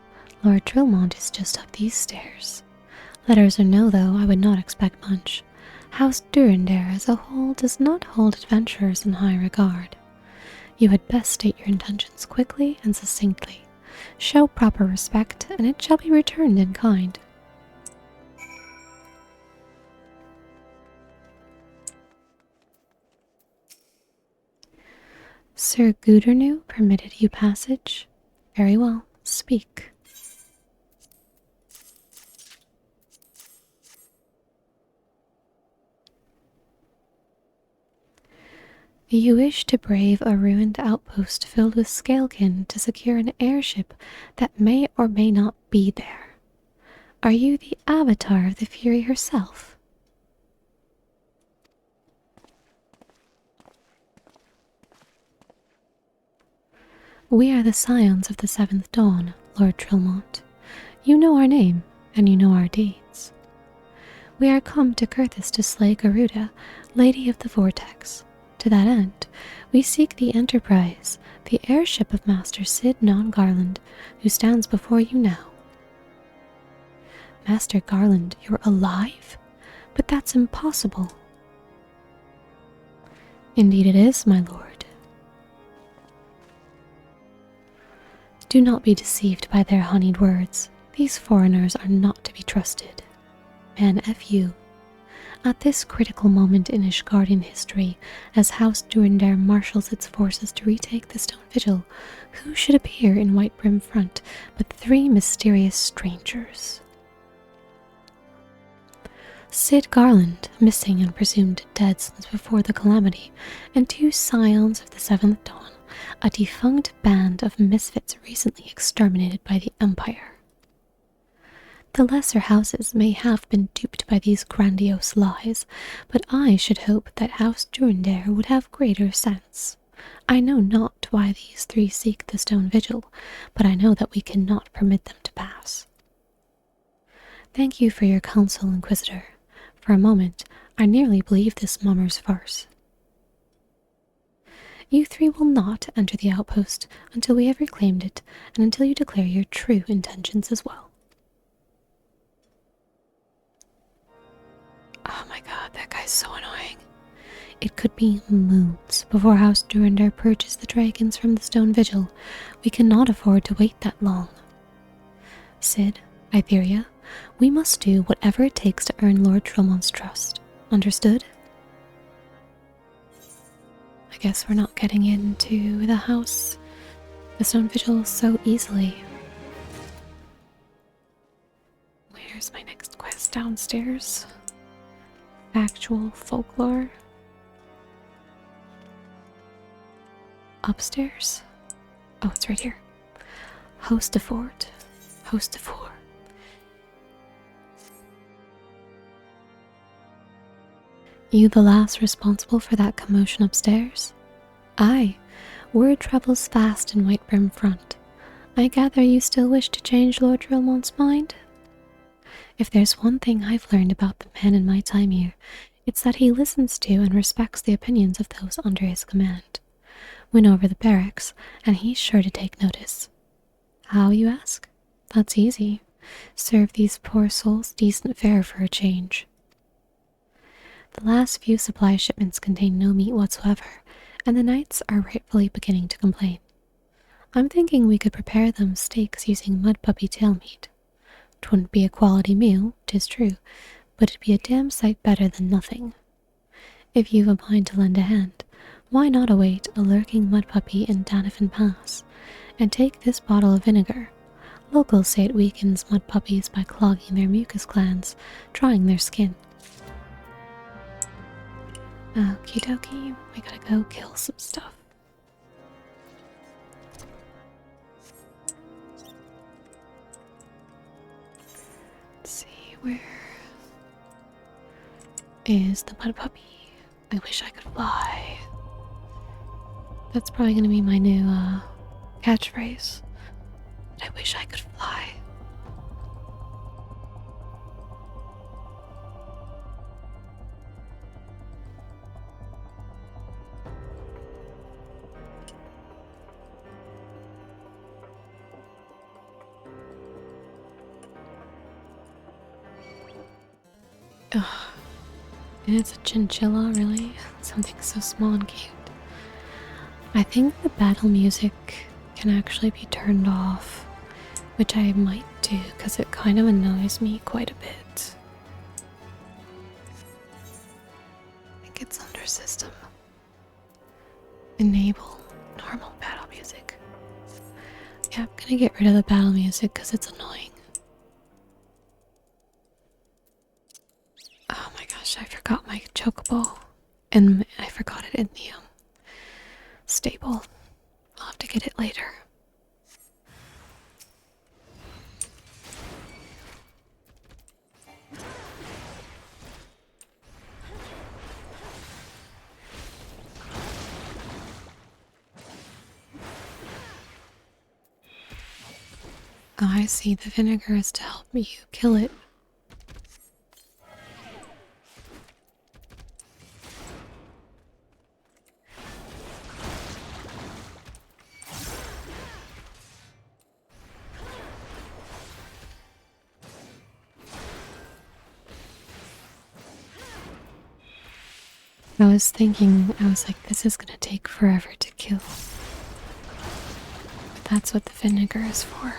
Lord Trillmont is just up these stairs. Letters or no, though, I would not expect much. House Durandare as a whole does not hold adventurers in high regard. You had best state your intentions quickly and succinctly. Show proper respect, and it shall be returned in kind. Sir Gudernau permitted you passage? Very well, speak. You wish to brave a ruined outpost filled with scalekin to secure an airship that may or may not be there. Are you the avatar of the Fury herself? We are the Scions of the Seventh Dawn, Lord Trillmont. You know our name, and you know our deeds. We are come to Kurthis to slay Garuda, Lady of the Vortex. To that end, we seek the Enterprise, the airship of Master Sid Non-Garland, who stands before you now. Master Garland, you're alive? But that's impossible. Indeed it is, my lord. Do not be deceived by their honeyed words. These foreigners are not to be trusted. Man, F you. At this critical moment in Ishgardian history, as House Durandare marshals its forces to retake the Stone Vigil, who should appear in Whitebrim Front but 3 mysterious strangers? Sid Garland, missing and presumed dead since before the calamity, and 2 Scions of the Seventh Dawn, a defunct band of misfits recently exterminated by the Empire. The lesser houses may have been duped by these grandiose lies, but I should hope that House Durandare would have greater sense. I know not why these 3 seek the Stone Vigil, but I know that we cannot permit them to pass. Thank you for your counsel, Inquisitor. For a moment, I nearly believed this mummer's farce. You 3 will not enter the outpost until we have reclaimed it, and until you declare your true intentions as well. Oh my god, that guy's so annoying. It could be moons before House Durandare purges the dragons from the Stone Vigil. We cannot afford to wait that long. Sid, Itheria, we must do whatever it takes to earn Lord Trillmont's trust. Understood? I guess we're not getting into the house, the Stone Vigil, so easily. Where's my next quest? Downstairs? Actual folklore. Upstairs? Oh, it's right here. Host of Fort. Host of Fort. You the last responsible for that commotion upstairs? Aye. Word travels fast in Whitebrim Front. I gather you still wish to change Lord Trillmont's mind? If there's one thing I've learned about the man in my time here, it's that he listens to and respects the opinions of those under his command. Win over the barracks, and he's sure to take notice. How, you ask? That's easy. Serve these poor souls decent fare for a change. The last few supply shipments contain no meat whatsoever, and the knights are rightfully beginning to complain. I'm thinking we could prepare them steaks using mud puppy tail meat. 'Twouldn't be a quality meal, 'tis true, but it'd be a damn sight better than nothing. If you've a mind to lend a hand, why not await a lurking mud puppy in Danifin Pass, and take this bottle of vinegar. Locals say it weakens mud puppies by clogging their mucus glands, drying their skin. Okie dokie, we gotta go kill some stuff. Let's see, where is the mud puppy? I wish I could fly. That's probably gonna be my new catchphrase. I wish I could fly. It's a chinchilla, really? Something so small and cute. I think the battle music can actually be turned off, which I might do because it kind of annoys me quite a bit. I think it's under system. Enable normal battle music. Yeah, I'm gonna get rid of the battle music because it's annoying. Oh my gosh, I forgot my chocobo. And I forgot it in the stable. I'll have to get it later. Oh, I see. The vinegar is to help you kill it. I was thinking, I was like, this is gonna take forever to kill. But that's what the vinegar is for.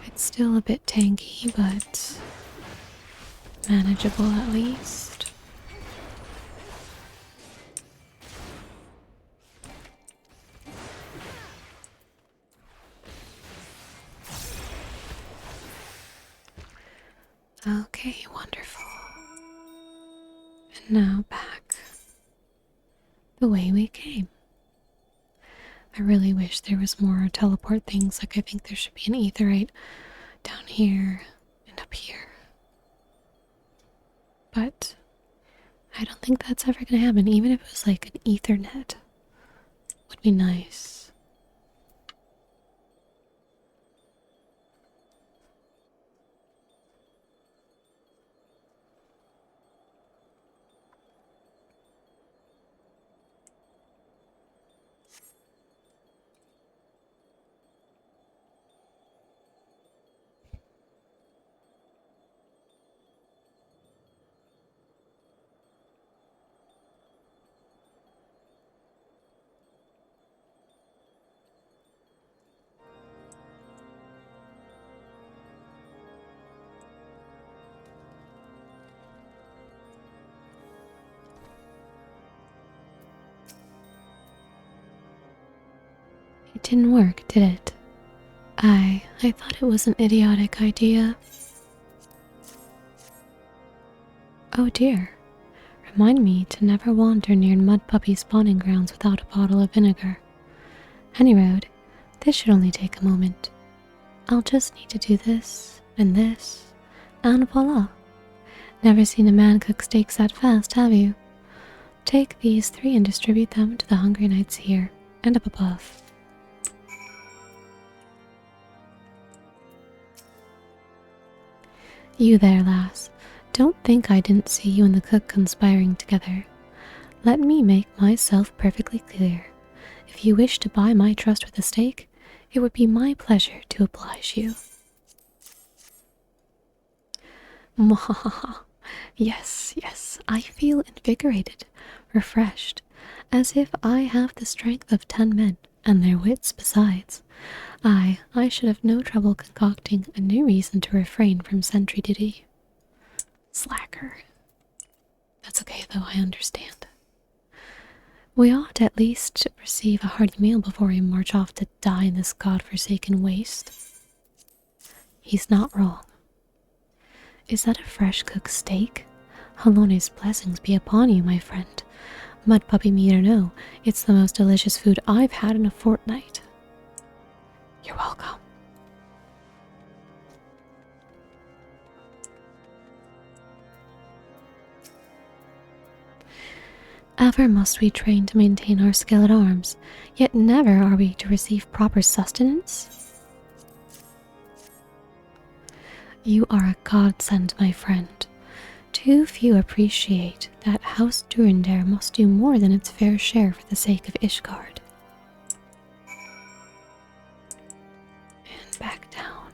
It's still a bit tanky, but manageable at least. Okay, wonderful. And now back the way we came. I really wish there was more teleport things, like I think there should be an aetherite down here and up here. But I don't think that's ever gonna happen, even if it was like an ethernet. Would be nice. It didn't work, did it? I thought it was an idiotic idea. Oh dear. Remind me to never wander near mud puppy spawning grounds without a bottle of vinegar. Any road, this should only take a moment. I'll just need to do this, and voila. Never seen a man cook steaks that fast, have you? Take these 3 and distribute them to the hungry knights here, and up above. You there, lass. Don't think I didn't see you and the cook conspiring together. Let me make myself perfectly clear. If you wish to buy my trust with a steak, it would be my pleasure to oblige you. Mwahaha. Yes, I feel invigorated, refreshed, as if I have the strength of 10 men, and their wits besides. I should have no trouble concocting a new reason to refrain from sentry duty. Slacker. That's okay though, I understand. We ought at least receive a hearty meal before we march off to die in this god-forsaken waste. He's not wrong. Is that a fresh-cooked steak? Halone's blessings be upon you, my friend. Mud puppy meat or no, it's the most delicious food I've had in a fortnight. You're welcome. Ever must we train to maintain our skill at arms, yet never are we to receive proper sustenance? You are a godsend, my friend. Too few appreciate that House Durandare must do more than its fair share for the sake of Ishgard. And back down.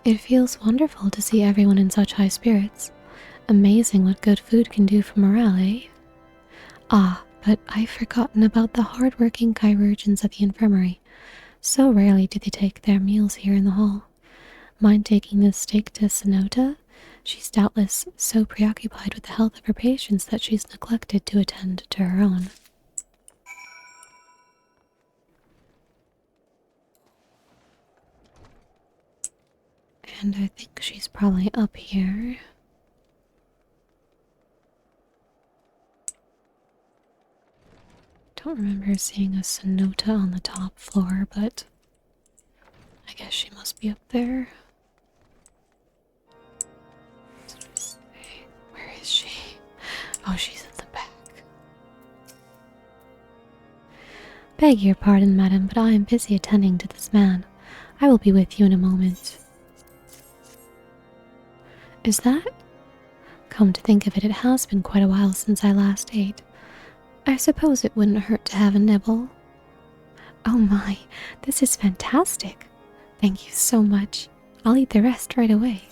It feels wonderful to see everyone in such high spirits. Amazing what good food can do for morale, eh? Ah, but I've forgotten about the hard-working chirurgeons at the infirmary. So rarely do they take their meals here in the hall. Mind taking this steak to Sonota? She's doubtless so preoccupied with the health of her patients that she's neglected to attend to her own. And I think she's probably up here. Don't remember seeing a Sonota on the top floor, but I guess she must be up there. Where is she? Oh, she's in the back. Beg your pardon, madam, but I am busy attending to this man. I will be with you in a moment. Is that? Come to think of it, it has been quite a while since I last ate. I suppose it wouldn't hurt to have a nibble. Oh my, this is fantastic. Thank you so much. I'll eat the rest right away.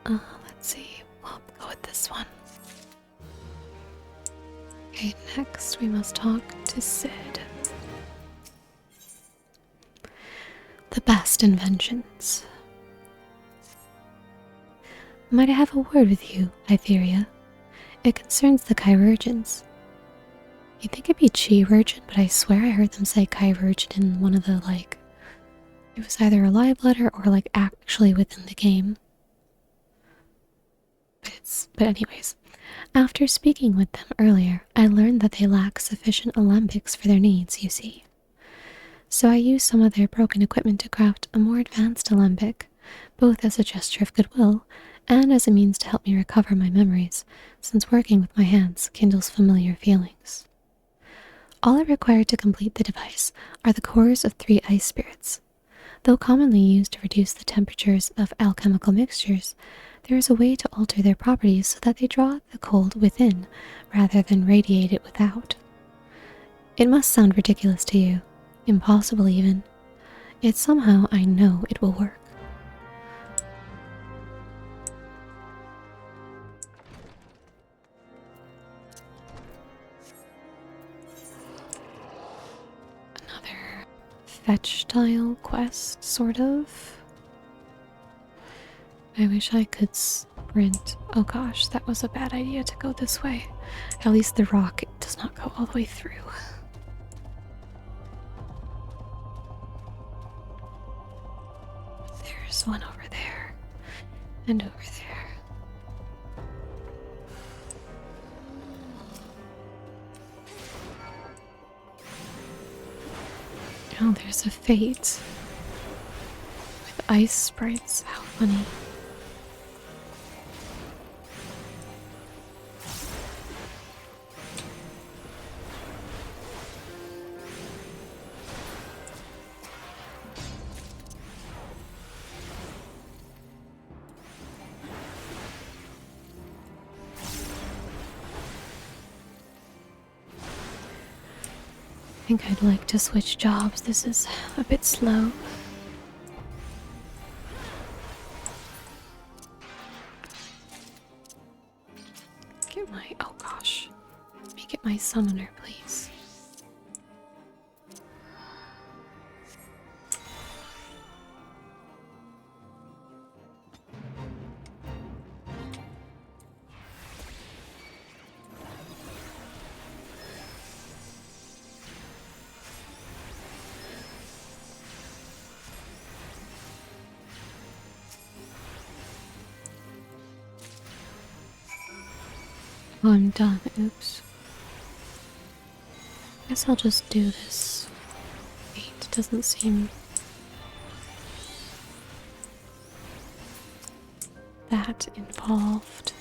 Let's see. We'll go with this one. Okay, next we must talk to Sid. The best inventions. Might I have a word with you, Itheria? It concerns the chirurgeons. You'd think it'd be chirurgeon, but I swear I heard them say chirurgeon in one of the, it was either a live letter or, actually within the game. But anyways, after speaking with them earlier, I learned that they lack sufficient alembics for their needs, you see. So I used some of their broken equipment to craft a more advanced alembic, both as a gesture of goodwill and as a means to help me recover my memories, since working with my hands kindles familiar feelings. All I require to complete the device are the cores of 3 ice spirits. Though commonly used to reduce the temperatures of alchemical mixtures, there is a way to alter their properties so that they draw the cold within rather than radiate it without. It must sound ridiculous to you, impossible even, yet somehow I know it will work. Another fetch style quest, sort of. I wish I could sprint. Oh gosh, that was a bad idea to go this way. At least the rock does not go all the way through. There's one over there. And over there. Oh, there's a fate. With ice sprites. How funny. I think I'd like to switch jobs. This is a bit slow. Oh gosh. Let me get my summoner, please. Oh, I'm done. Oops. Guess I'll just do this. It doesn't seem that involved.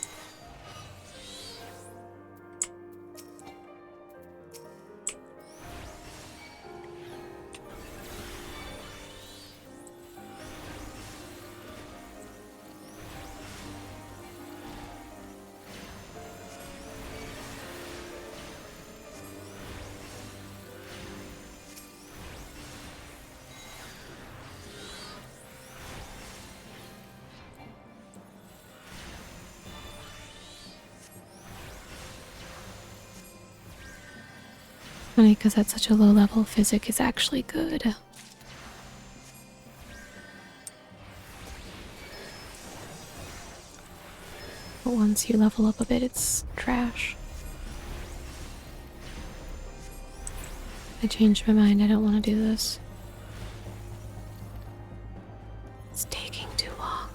Funny, because at such a low level, physic is actually good. But once you level up a bit, it's trash. I changed my mind. I don't want to do this. It's taking too long.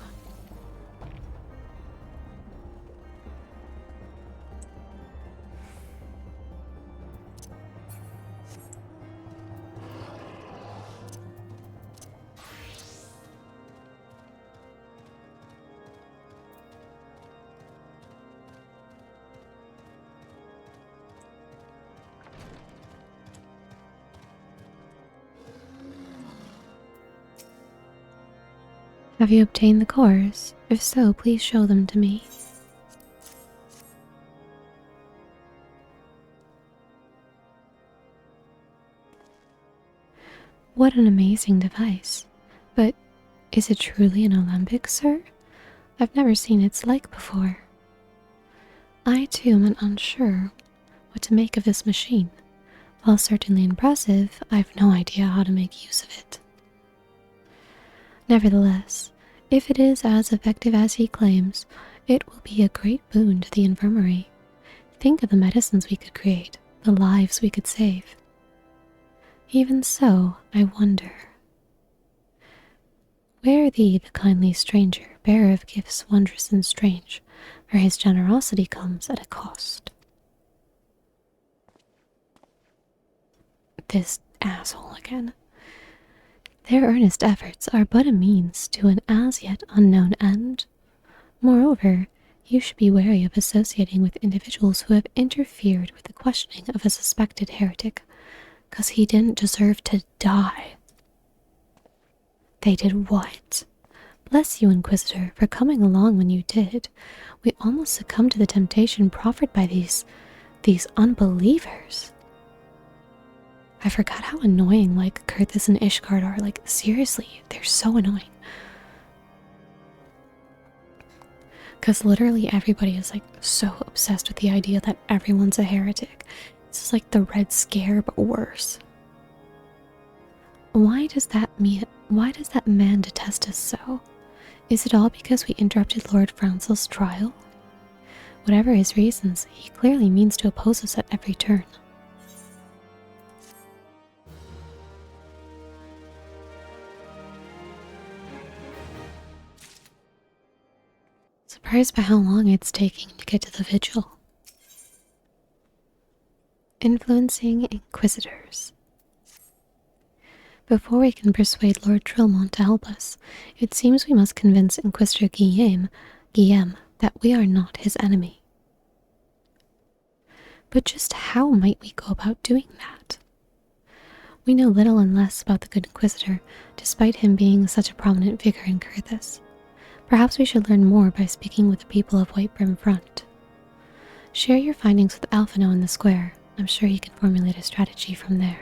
Have you obtained the cores? If so, please show them to me. What an amazing device. But is it truly an alembic, sir? I've never seen its like before. I too am unsure what to make of this machine. While certainly impressive, I've no idea how to make use of it. Nevertheless, if it is as effective as he claims, it will be a great boon to the infirmary. Think of the medicines we could create, the lives we could save. Even so, I wonder. Where thee, the kindly stranger, bearer of gifts wondrous and strange, for his generosity comes at a cost. This asshole again. Their earnest efforts are but a means to an as yet unknown end. Moreover, you should be wary of associating with individuals who have interfered with the questioning of a suspected heretic, 'cause he didn't deserve to die. They did what? Bless you, Inquisitor, for coming along when you did. We almost succumbed to the temptation proffered by these unbelievers. I forgot how annoying, like, Kurthus and Ishgard are. Like, seriously, they're so annoying. Because literally everybody is, like, so obsessed with the idea that everyone's a heretic. This is like the Red Scare, but worse. Why does that man detest us so? Is it all because we interrupted Lord Francel's trial? Whatever his reasons, he clearly means to oppose us at every turn. Surprised by how long it's taking to get to the Vigil. Influencing Inquisitors. Before we can persuade Lord Trilmont to help us, it seems we must convince Inquisitor Guillaume that we are not his enemy. But just how might we go about doing that? We know little and less about the good Inquisitor, despite him being such a prominent figure in Kurthus. Perhaps we should learn more by speaking with the people of Whitebrim Front. Share your findings with Alphino in the square. I'm sure he can formulate a strategy from there.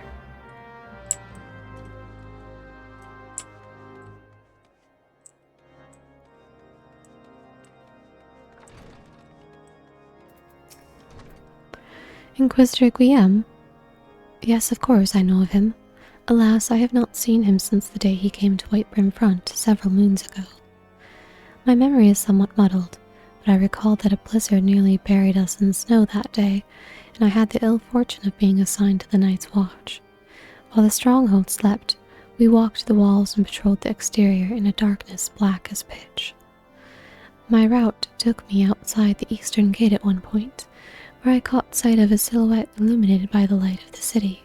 Inquisitor Guillaume? Yes, of course, I know of him. Alas, I have not seen him since the day he came to Whitebrim Front several moons ago. My memory is somewhat muddled, but I recall that a blizzard nearly buried us in snow that day, and I had the ill fortune of being assigned to the night's watch. While the stronghold slept, we walked the walls and patrolled the exterior in a darkness black as pitch. My route took me outside the eastern gate at one point, where I caught sight of a silhouette illuminated by the light of the city.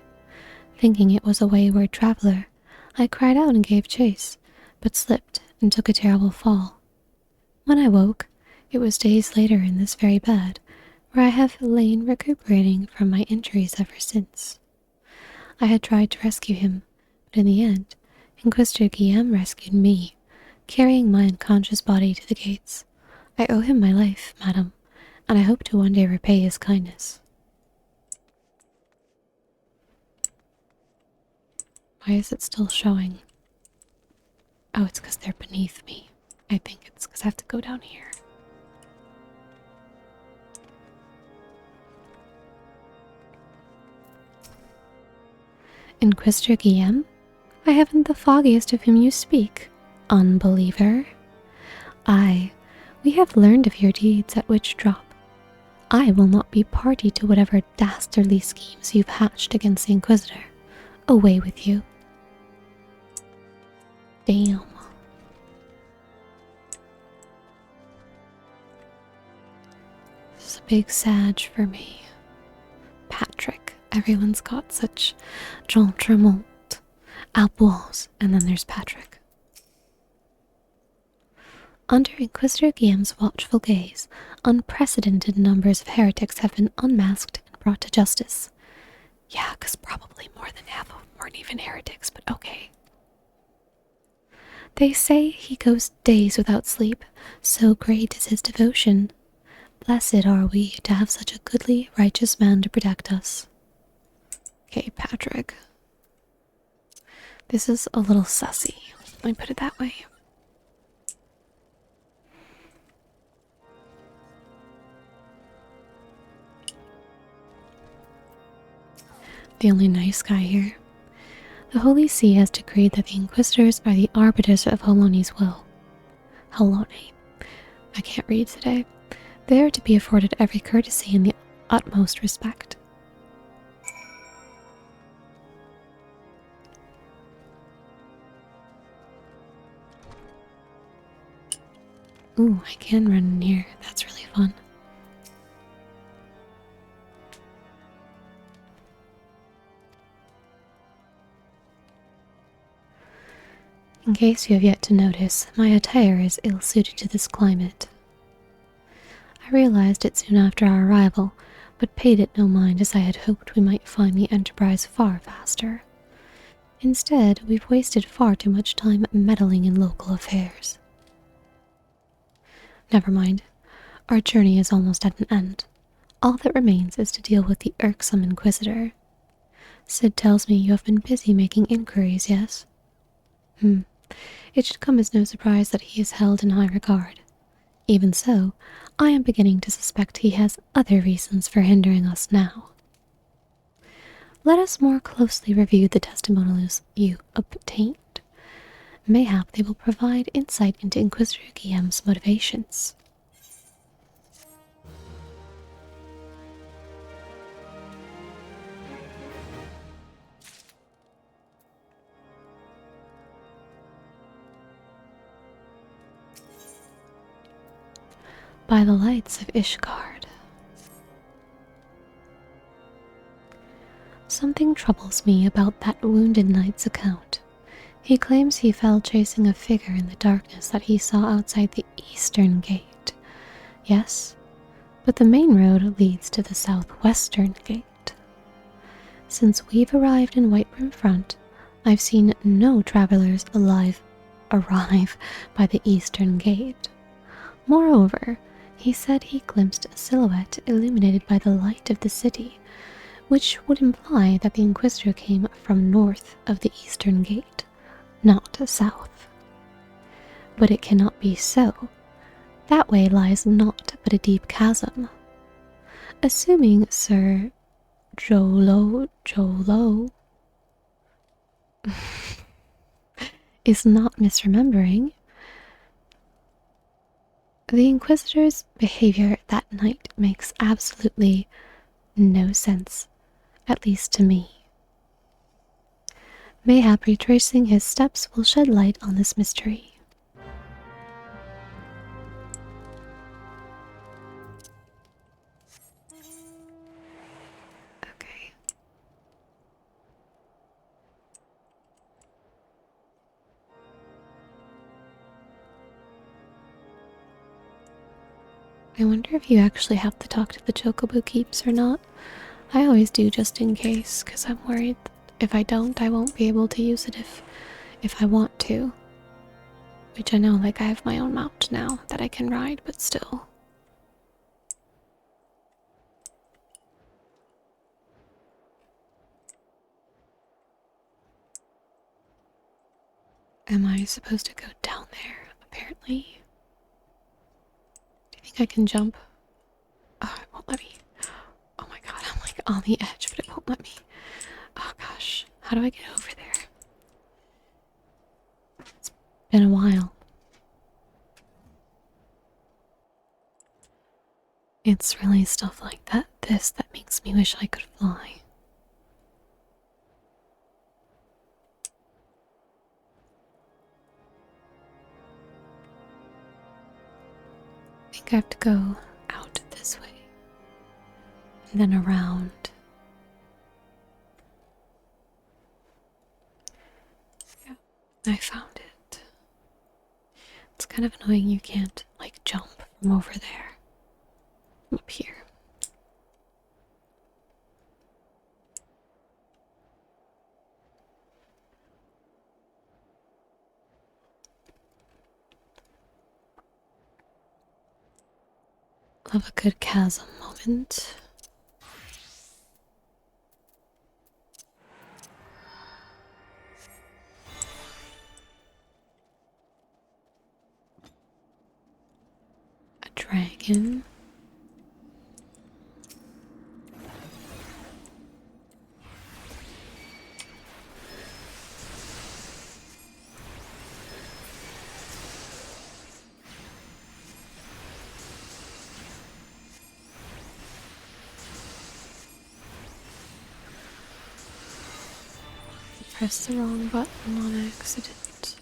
Thinking it was a wayward traveler, I cried out and gave chase, but slipped and took a terrible fall. When I woke, it was days later in this very bed, where I have lain recuperating from my injuries ever since. I had tried to rescue him, but in the end, Inquisitor Guillaume rescued me, carrying my unconscious body to the gates. I owe him my life, madam, and I hope to one day repay his kindness. Why is it still showing? Oh, it's because they're beneath me. I think it's because I have to go down here. Inquisitor Guillaume? I haven't the foggiest of whom you speak, unbeliever. Aye, we have learned of your deeds at Witch Drop. I will not be party to whatever dastardly schemes you've hatched against the Inquisitor. Away with you. Damn. This is a big sag for me. Patrick. Everyone's got such Jean Tremont, Alboise, and then there's Patrick. Under Inquisitor Guillaume's watchful gaze, unprecedented numbers of heretics have been unmasked and brought to justice. Yeah, because probably more than half of them weren't even heretics, but okay. They say he goes days without sleep, so great is his devotion. Blessed are we to have such a goodly, righteous man to protect us. Okay, Patrick. This is a little sussy. Let me put it that way. The only nice guy here. The Holy See has decreed that the Inquisitors are the arbiters of Holoni's will. Holoni. I can't read today. They are to be afforded every courtesy and the utmost respect. Ooh, I can run in here. That's really fun. In case you have yet to notice, my attire is ill-suited to this climate. I realized it soon after our arrival, but paid it no mind as I had hoped we might find the Enterprise far faster. Instead, we've wasted far too much time meddling in local affairs. Never mind. Our journey is almost at an end. All that remains is to deal with the irksome Inquisitor. Sid tells me you have been busy making inquiries, yes? It should come as no surprise that he is held in high regard. Even so, I am beginning to suspect he has other reasons for hindering us now. Let us more closely review the testimonials you obtained. Mayhap they will provide insight into Inquisitor Guillaume's motivations. By the lights of Ishgard. Something troubles me about that wounded knight's account. He claims he fell chasing a figure in the darkness that he saw outside the eastern gate. Yes, but the main road leads to the southwestern gate. Since we've arrived in Whitebrim Front, I've seen no travelers arrive by the eastern gate. Moreover, he said he glimpsed a silhouette illuminated by the light of the city, which would imply that the Inquisitor came from north of the eastern gate, not south. But it cannot be so. That way lies naught but a deep chasm. Assuming Sir Jolo is not misremembering, the Inquisitor's behavior that night makes absolutely no sense, at least to me. Mayhap retracing his steps will shed light on this mystery. Okay. I wonder if you actually have to talk to the Chocobo Keeps or not. I always do just in case, because I'm worried that if I don't, I won't be able to use it if I want to. Which I know, like, I have my own mount now that I can ride, but still. Am I supposed to go down there, apparently? Do you think I can jump? Oh, it won't let me. Oh my god, I'm like on the edge, but it won't let me. Oh gosh, How do I get over there? It's been a while. It's really stuff like this that makes me wish I could fly. I think I have to go out this way and then around. Yeah, I found it. It's kind of annoying you can't, like, jump from over there. Up here. Love a good chasm moment. A dragon. Press the wrong button on accident.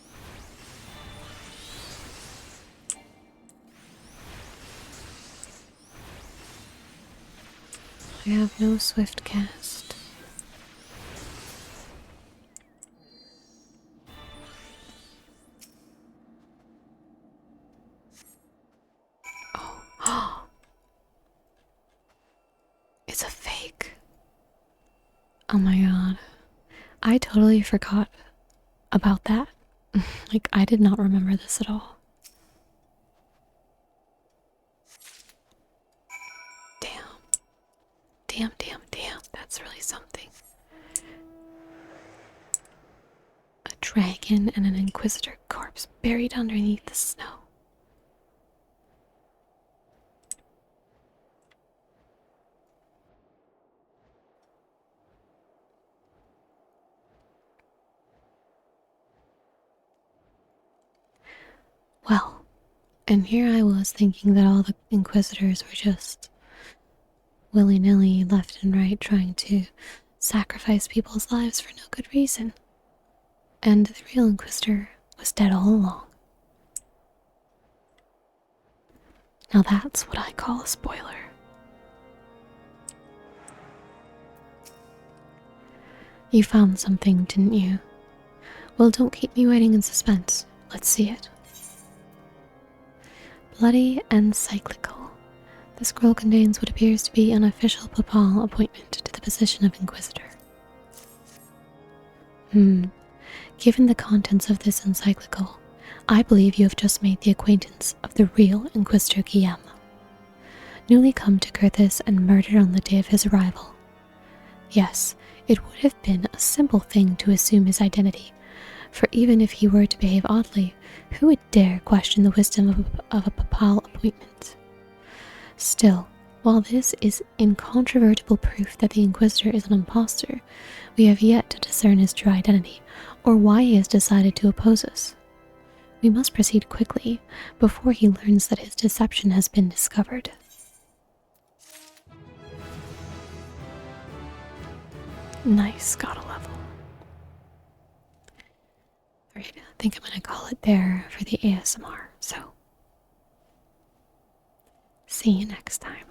I have no swift cast. Oh, it's a fake. Oh my god. I totally forgot about that. Like, I did not remember this at all. Damn. Damn, damn, damn. That's really something. A dragon and an Inquisitor corpse buried underneath the snow. Well, and here I was thinking that all the Inquisitors were just willy-nilly left and right trying to sacrifice people's lives for no good reason. And the real Inquisitor was dead all along. Now that's what I call a spoiler. You found something, didn't you? Well, don't keep me waiting in suspense. Let's see it. Bloody and cyclical. The scroll contains what appears to be an official papal appointment to the position of Inquisitor. Given the contents of this encyclical, I believe you have just made the acquaintance of the real Inquisitor Guillaume. Newly come to Curthis and murdered on the day of his arrival. Yes, it would have been a simple thing to assume his identity, for even if he were to behave oddly, who would dare question the wisdom of a papal appointment? Still, while this is incontrovertible proof that the Inquisitor is an impostor, we have yet to discern his true identity, or why he has decided to oppose us. We must proceed quickly, before he learns that his deception has been discovered. Nice, got a level. Alright, I think I'm gonna call it there for the ASMR, so see you next time.